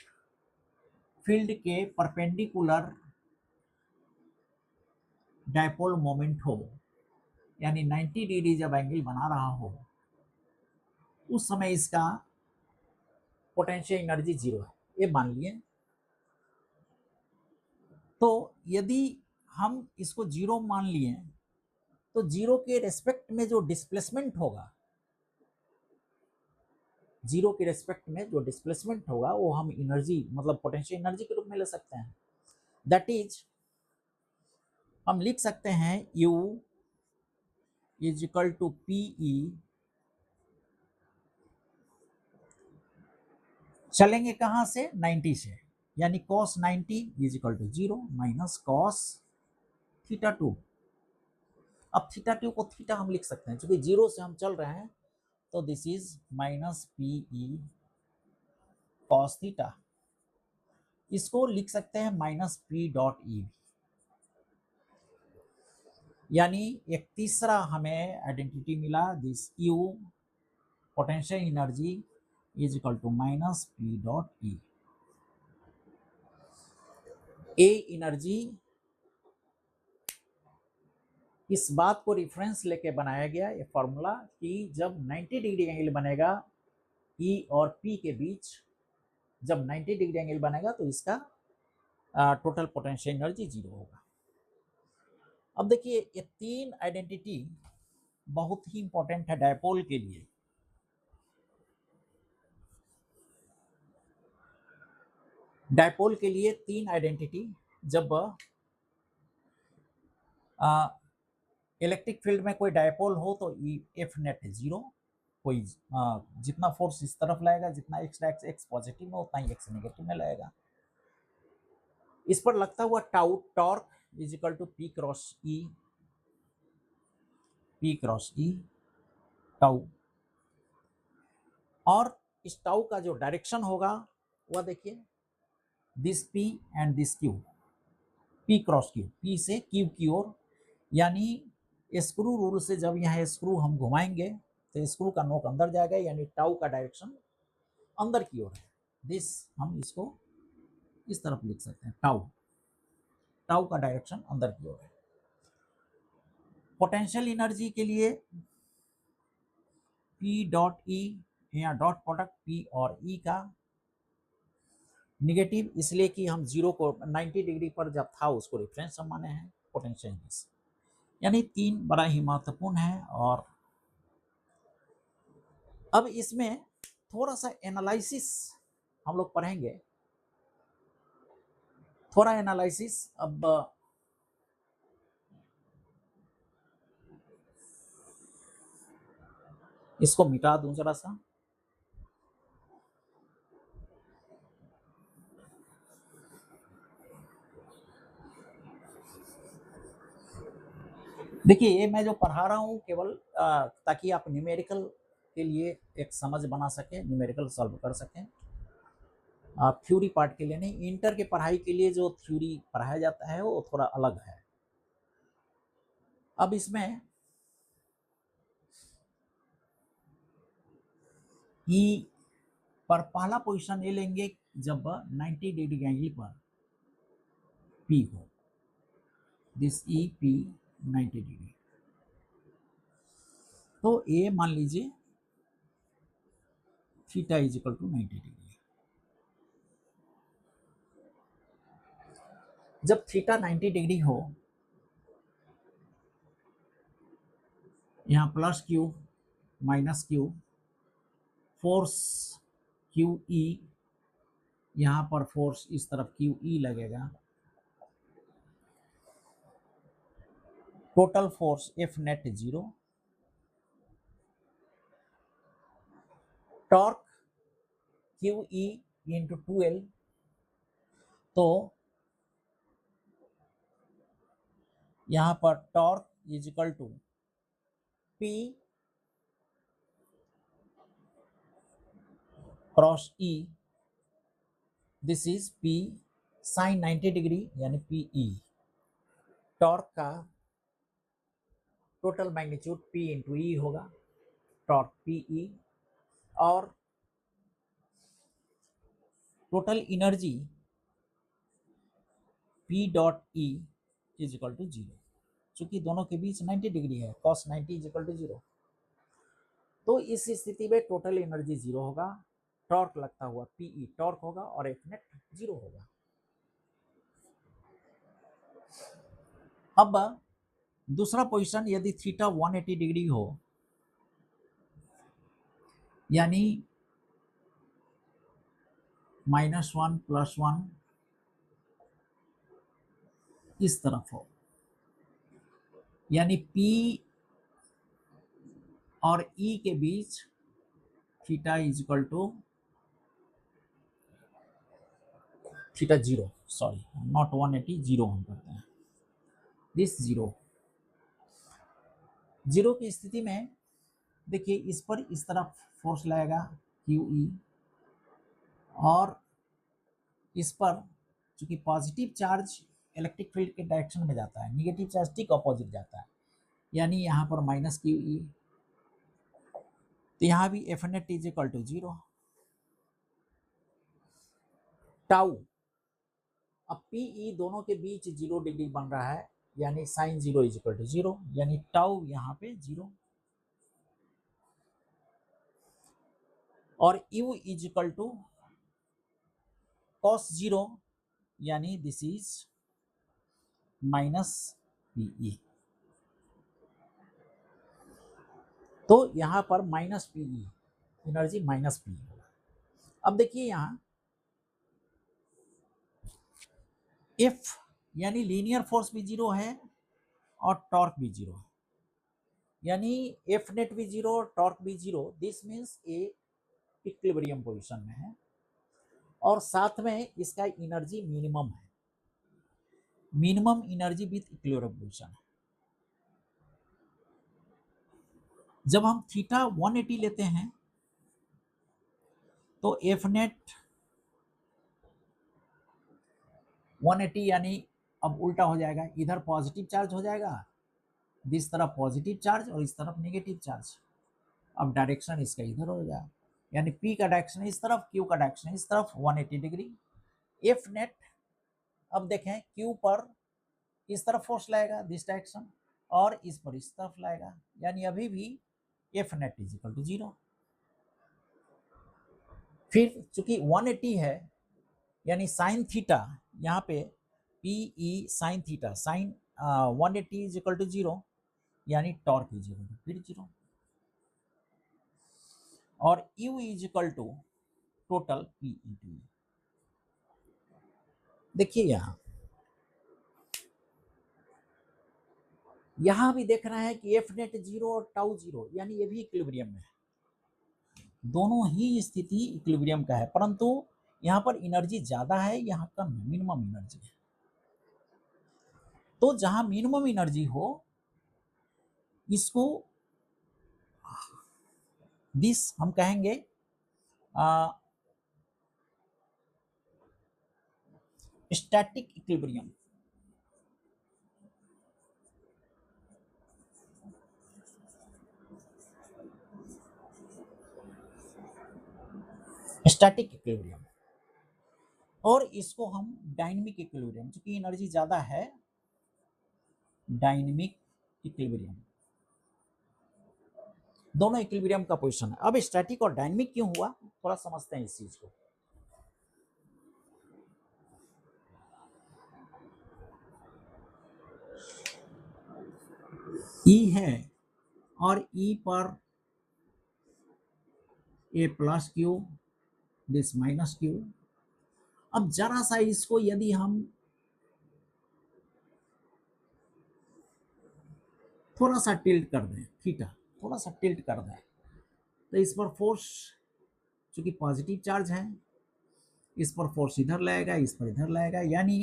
फील्ड के परपेंडिकुलर डायपोल मोमेंट हो, यानी 90 डिग्री जब एंगल बना रहा हो, उस समय इसका पोटेंशियल एनर्जी 0 है, ये मान लिए। तो यदि हम इसको 0 मान लिए, तो 0 के रेस्पेक्ट में जो डिस्प्लेसमेंट होगा, 0 के रेस्पेक्ट में जो डिस्प्लेसमेंट होगा वो हम एनर्जी मतलब पोटेंशियल एनर्जी के रूप में ले सकते हैं। दैट इज हम लिख सकते हैं U is equal to p e, चलेंगे कहां से 90 से, यानी cos 90 is equal to 0 minus cos theta 2। अब थीटा 2 को थीटा हम लिख सकते हैं, क्योंकि 0 से हम चल रहे हैं, तो this is minus P e cos theta. इसको लिख सकते हैं माइनस पी डॉट ई, यानी एक तीसरा हमें आइडेंटिटी मिला, this U potential energy is equal to minus p dot e. ए एनर्जी इस बात को रेफरेंस लेके बनाया गया ये फॉर्मूला कि जब 90 डिग्री एंगल बनेगा ई और पी के बीच, जब 90 डिग्री एंगल बनेगा तो इसका टोटल पोटेंशियल एनर्जी जीरो होगा। अब देखिए ये तीन आइडेंटिटी बहुत ही इंपॉर्टेंट है डायपोल के लिए। डायपोल के लिए तीन आइडेंटिटी, जब इलेक्ट्रिक फील्ड में कोई डायपोल हो तो एफ नेट जीरो, कोई जितना फोर्स इस तरफ लाएगा, जितना एक्स पॉजिटिव में उतना ही एक्स नेगेटिव में लाएगा। इस पर लगता हुआ tau torque is equal to p cross e tau, और इस टाउ का जो डायरेक्शन होगा वह देखिए this p and this q, p cross q, p से क्यू की ओर, यानी स्क्रू रूल से जब यहाँ स्क्रू हम घुमाएंगे तो स्क्रू का नोक अंदर जाएगा, यानी टाउ का डायरेक्शन अंदर की ओर है। दिस हम इसको इस तरफ लिख सकते हैं, टाउ का डायरेक्शन अंदर की ओर है। पोटेंशियल एनर्जी के लिए पी डॉट ई, यहाँ डॉट प्रोडक्ट पी और ई का निगेटिव, इसलिए कि हम जीरो को 90 डिग्री पर जब था उसको रेफरेंस हम माने हैं पोटेंशियल एनर्जी, यानी तीन बड़ा ही महत्वपूर्ण है। और अब इसमें थोड़ा सा एनालिसिस हम लोग पढ़ेंगे, थोड़ा एनालिसिस। अब इसको मिटा दूं जरा सा, देखिए ये मैं जो पढ़ा रहा हूँ केवल ताकि आप न्यूमेरिकल के लिए एक समझ बना सके, न्यूमेरिकल सॉल्व कर सकें, थ्योरी पार्ट के लिए नहीं। इंटर के पढ़ाई के लिए जो थ्योरी पढ़ाया जाता है वो थोड़ा अलग है। अब इसमें ई पर पहला पोजीशन ये लेंगे जब 90 डिग्री एंगल पर पी हो, दिस ई पी 90 डिग्री, तो ए मान लीजिए theta is equal to 90 degree. जब थीटा 90 डिग्री हो, यहाँ plus q minus q, force q e, यहाँ पर फोर्स इस तरफ क्यू ई लगेगा, total force f net zero, torque q e into 2L, तो यहाँ पर torque is equal to p cross e, this is p sine 90 degree यानी P e, torque का total magnitude p into e होगा, torque p e, और total energy p dot e is equal to zero, चूंकि दोनों के बीच 90 degree है, cos 90 is equal to zero, तो इस स्थिति में टोटल एनर्जी जीरो होगा, टॉर्क लगता हुआ पीई टॉर्क होगा और एफ नेट जीरो होगा। अब दूसरा पोजीशन, यदि थीटा 180 डिग्री हो, यानी -1 +1 इस तरफ हो, यानी P और E के बीच theta is equal to theta zero, sorry not 180, zero हम करते हैं, दिस जीरो, जीरो की स्थिति में देखिए इस पर इस तरफ फोर्स लगेगा क्यू ई, और इस पर चूंकि पॉजिटिव चार्ज इलेक्ट्रिक फील्ड के डायरेक्शन में जाता है, निगेटिव चार्ज ठीक अपोजिट जाता है, यानी यहाँ पर माइनस क्यू ई, तो यहाँ भी f net is equal to zero, tau, अब पीई दोनों के बीच 0 डिग्री बन रहा है, यानी साइन 0 इज इक्वल टू 0, यानी टाउ यहाँ पे 0, और u is equal to cos 0, यानी दिस इज माइनस पीई। तो यहां पर minus p e, energy minus p e होगा। अब देखिए यहां एफ यानी लीनियर फोर्स भी 0 है और टॉर्क भी 0 है, यानी एफ नेट भी 0, टॉर्क भी 0। This means A equilibrium position में है, और साथ में इसका एनर्जी मिनिमम है, minimum energy with equilibrium position है। जब हम थीटा 180 लेते हैं तो एफ नेट 180, यानी अब उल्टा हो जाएगा, इधर पॉजिटिव चार्ज हो जाएगा, इस तरफ पॉजिटिव चार्ज और इस तरफ नेगेटिव चार्ज। अब डायरेक्शन इसका इधर हो जाएगा, यानी P का डायरेक्शन इस तरफ, Q का डायरेक्शन इस तरफ 180 डिग्री। एफ नेट अब देखें Q पर इस तरफ फोर्स लाएगा दिस डायरेक्शन, और इस पर इस तरफ लाएगा, यानी अभी भी f net is equal to 0। फिर चूंकि 180 है, यानी साइन थीटा यहाँ पे p e sine theta, sine 180 is equal to 0, यानी टॉर्क इज इक्वल टू फिर 0, और u is equal to total p into u. देखिए यहां भी देखना है कि एफ नेट 0 और टाउ 0, यानी ये भी इक्विलिब्रियम में है, दोनों ही स्थिति इक्विलिब्रियम का है, परंतु यहां पर एनर्जी ज्यादा है, यहां कम है, मिनिमम एनर्जी है। तो जहां मिनिमम एनर्जी हो, इसको दिस हम कहेंगे स्टैटिक इक्विलिब्रियम। स्टैटिक इक्विलिब्रियम, और इसको हम डायनेमिक इक्विलिब्रियम, क्योंकि एनर्जी ज्यादा है, डायनेमिक इक्विलिब्रियम, दोनों इक्विलिब्रियम का पोजीशन है। अब स्टैटिक और डायनेमिक क्यों हुआ, थोड़ा समझते हैं इस चीज को। ई है और ई पर A plus Q, this minus Q. अब जरा सा इसको यदि हम थोड़ा सा टिल्ट कर दें, थीटा थोड़ा सा टिल्ट कर दें, तो इस पर फोर्स चूंकि पॉजिटिव चार्ज है, इस पर फोर्स इधर लाएगा, इस पर इधर लाएगा, यानी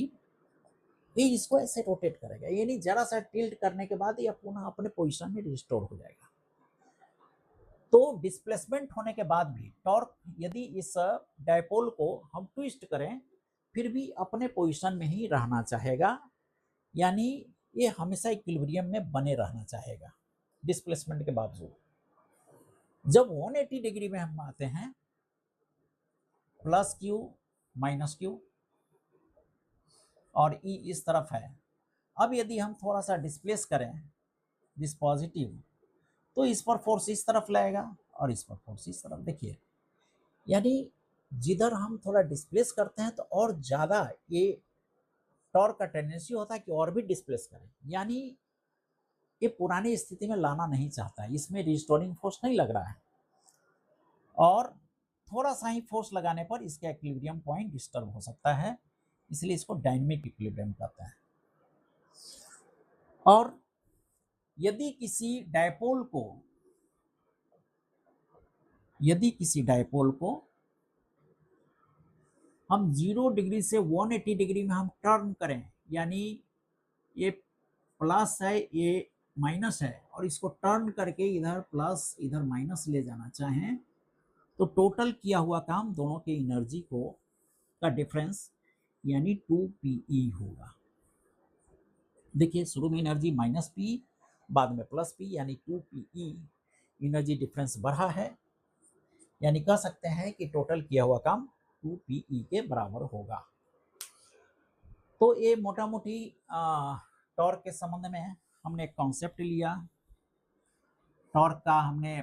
ये इसको ऐसे रोटेट करेगा, यानी जरा सा टिल्ट करने के बाद ये पुनः अपने पोजीशन में रिस्टोर हो जाएगा। तो डिस्प्लेसमेंट होने के बाद भी टॉर्क यदि इस डायपोल को हम ट्विस्ट करें, फिर भी अपने पोजीशन में ही रहना चाहेगा, यानी ये हमेशा इक्विलिब्रियम में बने रहना चाहेगा डिस्प्लेसमेंट के बावजूद। जब 180 डिग्री में हम आते हैं, प्लस क्यू माइनस क्यू, और ई इस तरफ है। अब यदि हम थोड़ा सा डिस्प्लेस करें दिस पॉजिटिव, तो इस पर फोर्स इस तरफ लाएगा और इस पर फोर्स इस तरफ। देखिए, यानी जिधर हम थोड़ा डिस्प्लेस करते हैं तो और ज्यादा ये टॉर्क का टेंडेंसी होता है कि और भी डिस्प्लेस करें, यानी ये पुरानी स्थिति में लाना नहीं चाहता है, इसमें रिस्टोरिंग फोर्स नहीं लग रहा है, और थोड़ा सा ही फोर्स लगाने पर इसका इक्विलिब्रियम पॉइंट डिस्टर्ब हो सकता है, इसलिए इसको डायनेमिक इक्विलिब्रियम कहते हैं। और यदि किसी डायपोल को हम 0 डिग्री से 180 डिग्री में हम टर्न करें, यानी ये प्लस है ये माइनस है, और इसको टर्न करके इधर प्लस इधर माइनस ले जाना चाहें, तो टोटल किया हुआ काम दोनों के एनर्जी का डिफरेंस यानी 2pe होगा। देखिए, शुरू में एनर्जी माइनस पी, बाद में प्लस पी, यानी 2pe एनर्जी डिफरेंस बढ़ा है, यानी कह सकते हैं कि टोटल किया हुआ काम 2Pe के बराबर होगा। तो ये मोटा मोटी टॉर्क के संबंध में हमने एक कॉन्सेप्ट लिया। टॉर्क का हमने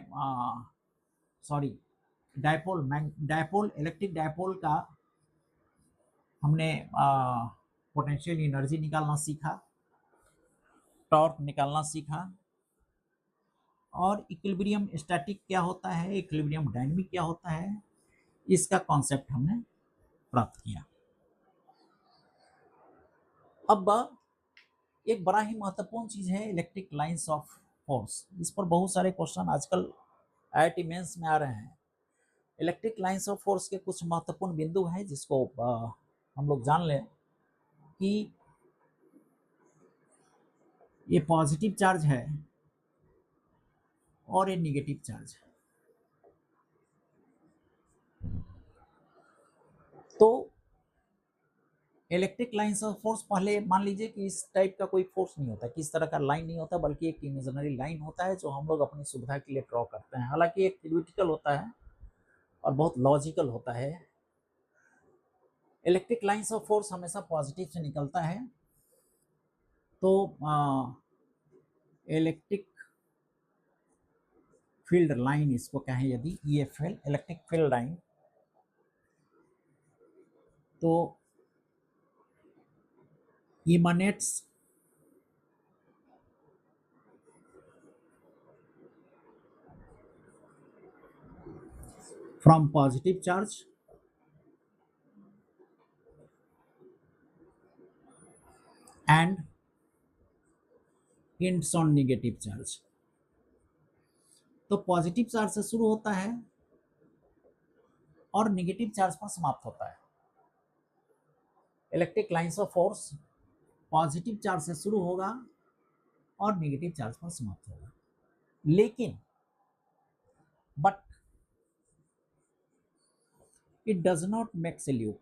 डायपोल इलेक्ट्रिक डायपोल का हमने पोटेंशियल एनर्जी निकालना सीखा, टॉर्क निकालना सीखा, और इक्विलिब्रियम स्टैटिक क्या होता है, इक्विलिब्रियम डायनामिक क्या होता है, इसका कॉन्सेप्ट हमने प्राप्त किया। अब एक बड़ा ही महत्वपूर्ण चीज है इलेक्ट्रिक लाइंस ऑफ फोर्स। इस पर बहुत सारे क्वेश्चन आजकल IIT मेंस में आ रहे हैं। इलेक्ट्रिक लाइंस ऑफ फोर्स के कुछ महत्वपूर्ण बिंदु हैं जिसको हम लोग जान लें कि ये पॉजिटिव चार्ज है और ये निगेटिव चार्ज है। तो इलेक्ट्रिक लाइंस ऑफ फोर्स, पहले मान लीजिए कि इस टाइप का कोई फोर्स नहीं होता, किस तरह का लाइन नहीं होता, बल्कि एक इमेजिनरी लाइन होता है जो हम लोग अपनी सुविधा के लिए ड्रॉ करते हैं। हालांकि एक थ्योरेटिकल होता है और बहुत लॉजिकल होता है। इलेक्ट्रिक लाइंस ऑफ फोर्स हमेशा पॉजिटिव से निकलता है। तो इलेक्ट्रिक फील्ड लाइन इसको कहें यदि EFL इलेक्ट्रिक फील्ड लाइन, तो emanates from positive charge and ends on negative charge। तो पॉजिटिव चार्ज से शुरू होता है और नेगेटिव चार्ज पर समाप्त होता है। Electric lines of force positive charge से शुरू होगा और नेगेटिव चार्ज पर समाप्त होगा, लेकिन but it does not makes a loop,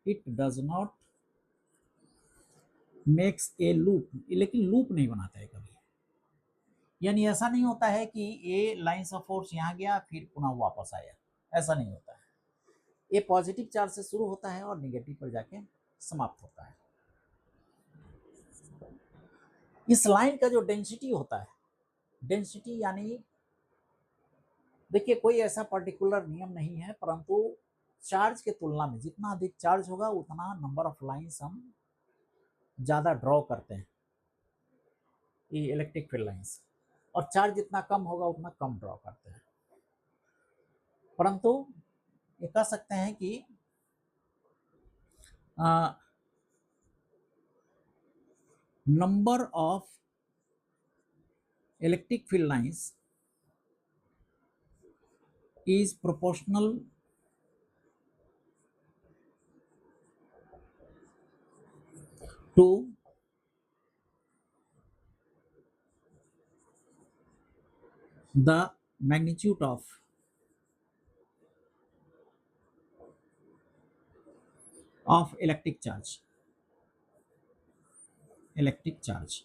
it does not makes a loop, लेकिन लूप नहीं बनाता है कभी। यानी ऐसा नहीं होता है कि ये लाइंस ऑफ फोर्स यहाँ गया फिर पुनः वापस आया, ऐसा नहीं होता है। ये पॉजिटिव चार्ज से शुरू होता है और नेगेटिव पर जाके समाप्त होता है। इस लाइन का जो डेंसिटी होता है, डेंसिटी यानी देखिए कोई ऐसा पर्टिकुलर नियम नहीं है, परंतु चार्ज के तुलना में जितना अधिक चार्ज होगा उतना नंबर ऑफ लाइंस हम ज़्यादा ड्रॉ करते हैं, ये इलेक्ट्रिक फील्ड लाइंस, और चार्ज जितना कम होगा उतना कम ड्रॉ करते हैं। परंतु ये कह सकते हैं कि number of electric field lines is proportional to the magnitude of electric charge, electric charge.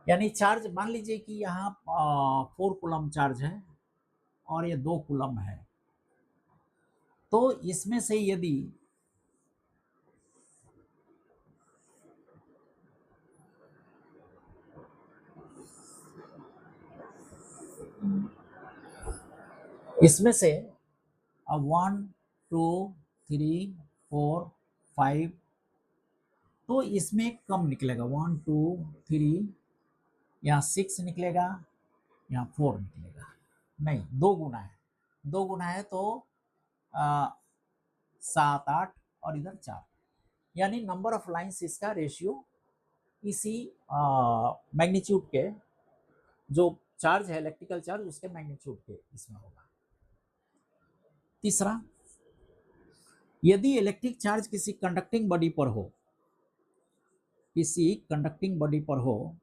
यानी चार्ज मान लीजिए कि यहाँ 4 कूलम चार्ज है और ये 2 कूलम है, तो इसमें से यदि इसमें से 1 2 3 4 5, तो इसमें कम निकलेगा, 1 2 3, यहाँ 6 निकलेगा, यहाँ 4 निकलेगा, नहीं 2 गुना है, 2 गुना है तो 7 8 और इधर 4, यानी नंबर ऑफ लाइंस इसका रेशियो इसी मैग्नीट्यूड के, जो चार्ज है इलेक्ट्रिकल चार्ज उसके मैग्नीट्यूड के इसमें होगा। तीसरा, यदि इलेक्ट्रिक चार्ज किसी कंडक्टिंग बॉडी पर हो, किसी कंडक्टिंग बॉडी पर हो,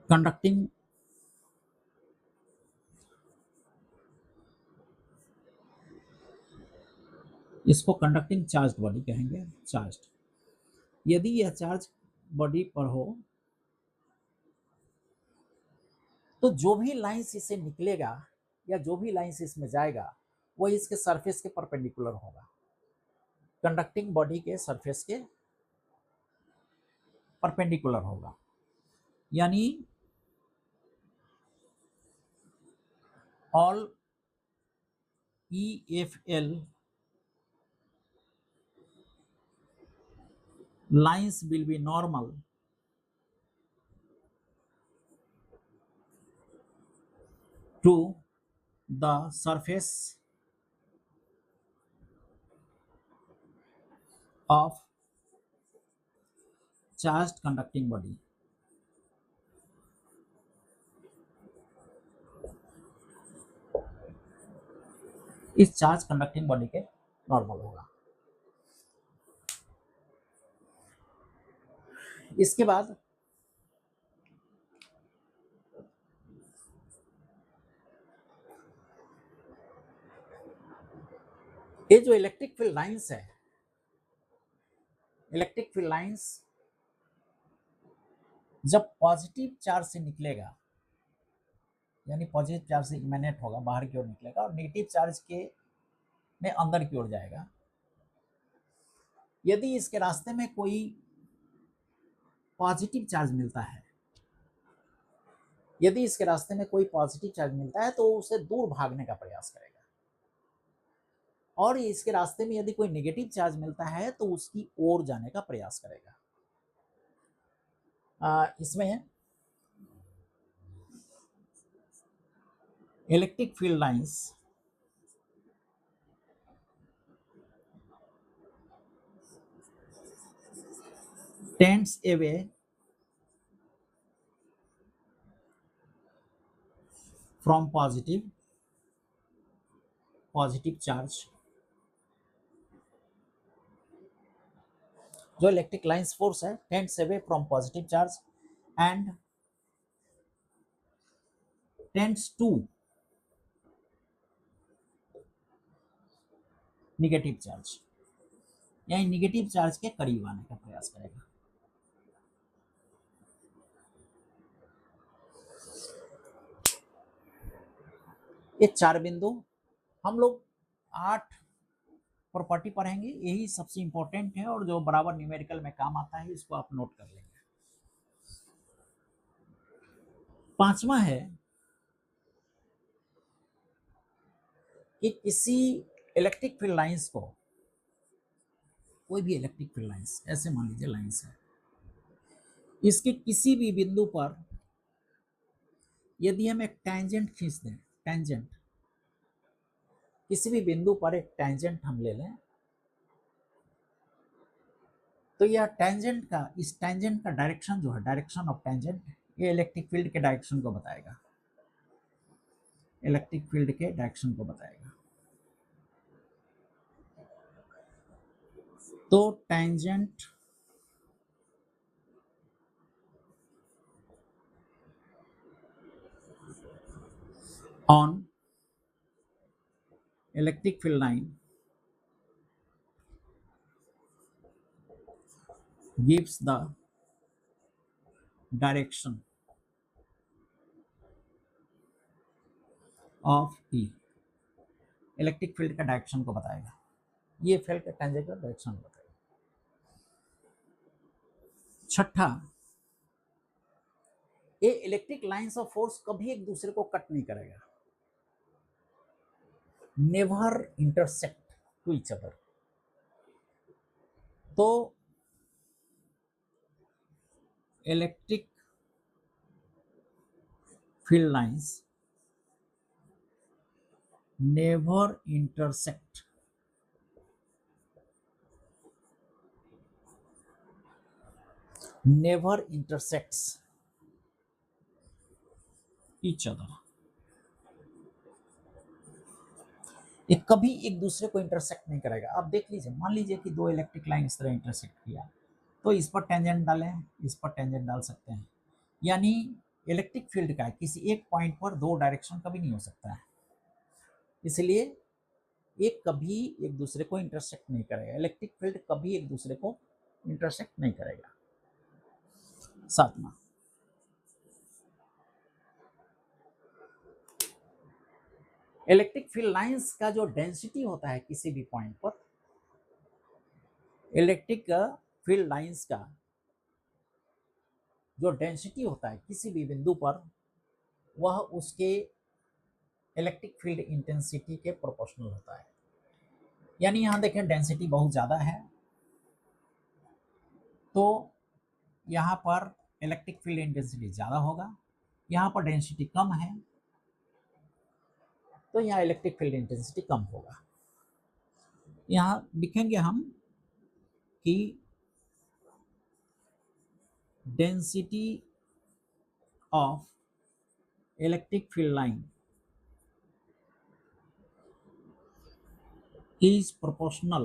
कंडक्टिंग इसको कंडक्टिंग चार्ज बॉडी कहेंगे, चार्ज। यदि यह चार्ज बॉडी पर हो तो जो भी लाइंस इसे निकलेगा या जो भी लाइंस इसमें जाएगा वो इसके सरफेस के परपेंडिकुलर होगा, कंडक्टिंग बॉडी के सरफेस के परपेंडिकुलर होगा। यानी all EFL lines will be normal to the surface of charged conducting body। इस चार्ज कंडक्टिंग बॉडी के नॉर्मल होगा। इसके बाद ये जो इलेक्ट्रिक फील्ड लाइंस है, इलेक्ट्रिक फील्ड लाइंस जब पॉजिटिव चार्ज से निकलेगा, यानी पॉजिटिव चार्ज से इमेनेट होगा, बाहर की ओर निकलेगा, और नेगेटिव चार्ज के में अंदर की ओर जाएगा। यदि इसके रास्ते में कोई पॉजिटिव चार्ज मिलता है, यदि इसके रास्ते में कोई पॉजिटिव चार्ज मिलता है तो उसे दूर भागने का प्रयास करेगा, और इसके रास्ते में यदि कोई नेगेटिव चार्ज मिलता है तो उसकी ओर जाने का प्रयास करेगा। इसमें electric field lines tends away from positive charge। जो इलेक्ट्रिक लाइंस फोर्स है tends away from positive charge and tends to negative charge, यानी निगेटिव चार्ज के करीब आने का प्रयास करेगा। ये 4 बिंदु हम लोग 8 प्रॉपर्टी पढ़ेंगे, यही सबसे इंपॉर्टेंट है और जो बराबर न्यूमेरिकल में काम आता है, इसको आप नोट कर लेंगे। 5वां है कि किसी इलेक्ट्रिक फील्ड लाइंस को, कोई भी इलेक्ट्रिक फील्ड लाइंस, ऐसे मान लीजिए लाइंस है, इसके किसी भी बिंदु पर यदि हम एक टेंजेंट खींच दें, टेंजेंट, किसी भी बिंदु पर एक टेंजेंट हम ले लें, तो यह टेंजेंट का, इस टेंजेंट का डायरेक्शन जो है, डायरेक्शन ऑफ टेंजेंट, ये इलेक्ट्रिक फील्ड के डायरेक्शन को बताएगा, इलेक्ट्रिक फील्ड के डायरेक्शन को बताएगा। तो tangent on electric field line gives the direction of E, electric field का डायरेक्शन को बताएगा, ये फील्ड का टेंजेंट का डायरेक्शन बताएगा। 6, ये इलेक्ट्रिक लाइंस ऑफ फोर्स कभी एक दूसरे को कट नहीं करेगा, never intersect to each other. तो electric field lines never intersect never intersects each other। ये कभी एक दूसरे को इंटरसेक्ट नहीं करेगा। आप देख लीजिए, मान लीजिए कि दो इलेक्ट्रिक लाइन इस तरह इंटरसेक्ट किया, तो इस पर टेंजेंट डालें, इस पर टेंजेंट डाल सकते हैं, यानी इलेक्ट्रिक फील्ड का किसी एक पॉइंट पर दो डायरेक्शन कभी नहीं हो सकता है, इसलिए एक कभी एक दूसरे को इंटरसेक्ट नहीं करेगा, इलेक्ट्रिक फील्ड कभी एक दूसरे को इंटरसेक्ट नहीं करेगा। 7वां, इलेक्ट्रिक फील्ड लाइंस का जो डेंसिटी होता है किसी भी पॉइंट पर, इलेक्ट्रिक फील्ड लाइंस का जो डेंसिटी होता है किसी भी बिंदु पर, वह उसके इलेक्ट्रिक फील्ड इंटेंसिटी के प्रोपोर्शनल होता है। यानी यहाँ देखें डेंसिटी बहुत ज़्यादा है तो यहाँ पर इलेक्ट्रिक फील्ड इंटेंसिटी ज़्यादा होगा, यहाँ पर डेंसिटी कम है तो यहाँ इलेक्ट्रिक फील्ड इंटेंसिटी कम होगा। यहाँ लिखेंगे हम कि density of electric field line is proportional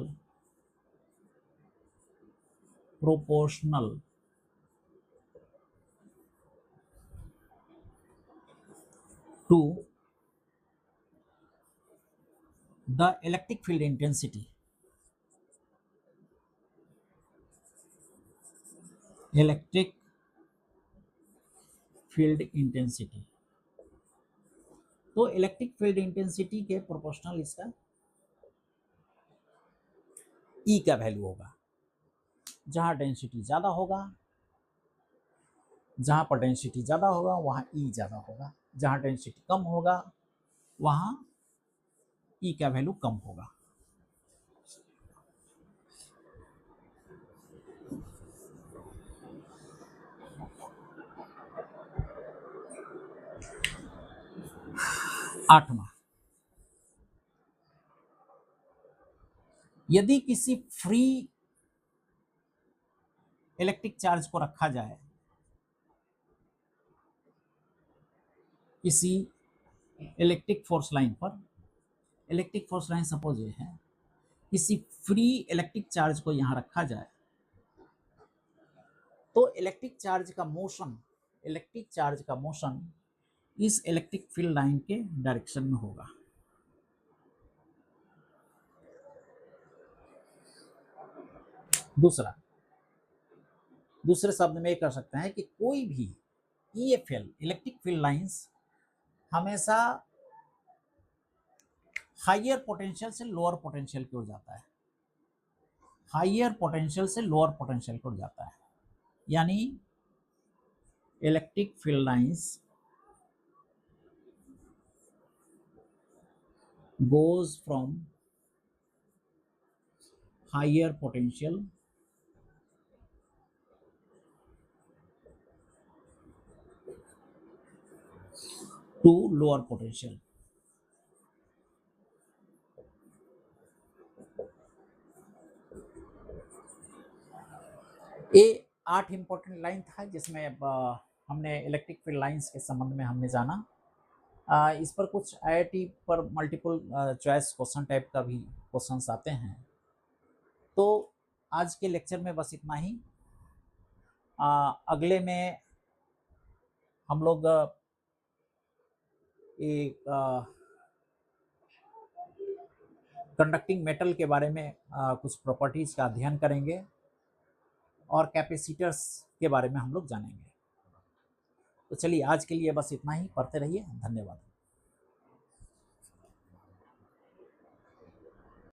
to the electric field intensity. Electric field intensity, तो इलेक्ट्रिक फील्ड इंटेंसिटी के प्रोपोर्शनल इसका ई का वैल्यू होगा। जहां डेंसिटी ज़्यादा होगा, जहां पर डेंसिटी ज़्यादा होगा वहां ई ज़्यादा होगा, जहां डेंसिटी कम होगा वहां ई का वैल्यू कम होगा। आठवां, यदि किसी फ्री इलेक्ट्रिक चार्ज को रखा जाए किसी इलेक्ट्रिक फोर्स लाइन पर, इलेक्ट्रिक फोर्स लाइन सपोज ये है, किसी फ्री इलेक्ट्रिक चार्ज को यहां रखा जाए तो इलेक्ट्रिक चार्ज का मोशन इस इलेक्ट्रिक फील्ड लाइन के डायरेक्शन में होगा। दूसरे शब्द में ये कर सकते हैं कि कोई भी ईएफएल इलेक्ट्रिक फील्ड लाइंस हमेशा हायर पोटेंशियल से लोअर पोटेंशियल की ओर जाता है, हायर पोटेंशियल से लोअर पोटेंशियल की ओर जाता है। यानी electric field lines goes from higher potential to lower potential। ये 8 इंपॉर्टेंट लाइन था जिसमें हमने इलेक्ट्रिक फील्ड लाइंस के संबंध में हमने जाना। इस पर कुछ आईआईटी पर मल्टीपल चॉइस क्वेश्चन टाइप का भी क्वेश्चंस आते हैं। तो आज के लेक्चर में बस इतना ही। अगले में हम लोग एक कंडक्टिंग मेटल के बारे में कुछ प्रॉपर्टीज का अध्ययन करेंगे और कैपेसिटर्स के बारे में हम लोग जानेंगे। तो चलिए आज के लिए बस इतना ही, पढ़ते रहिए, धन्यवाद।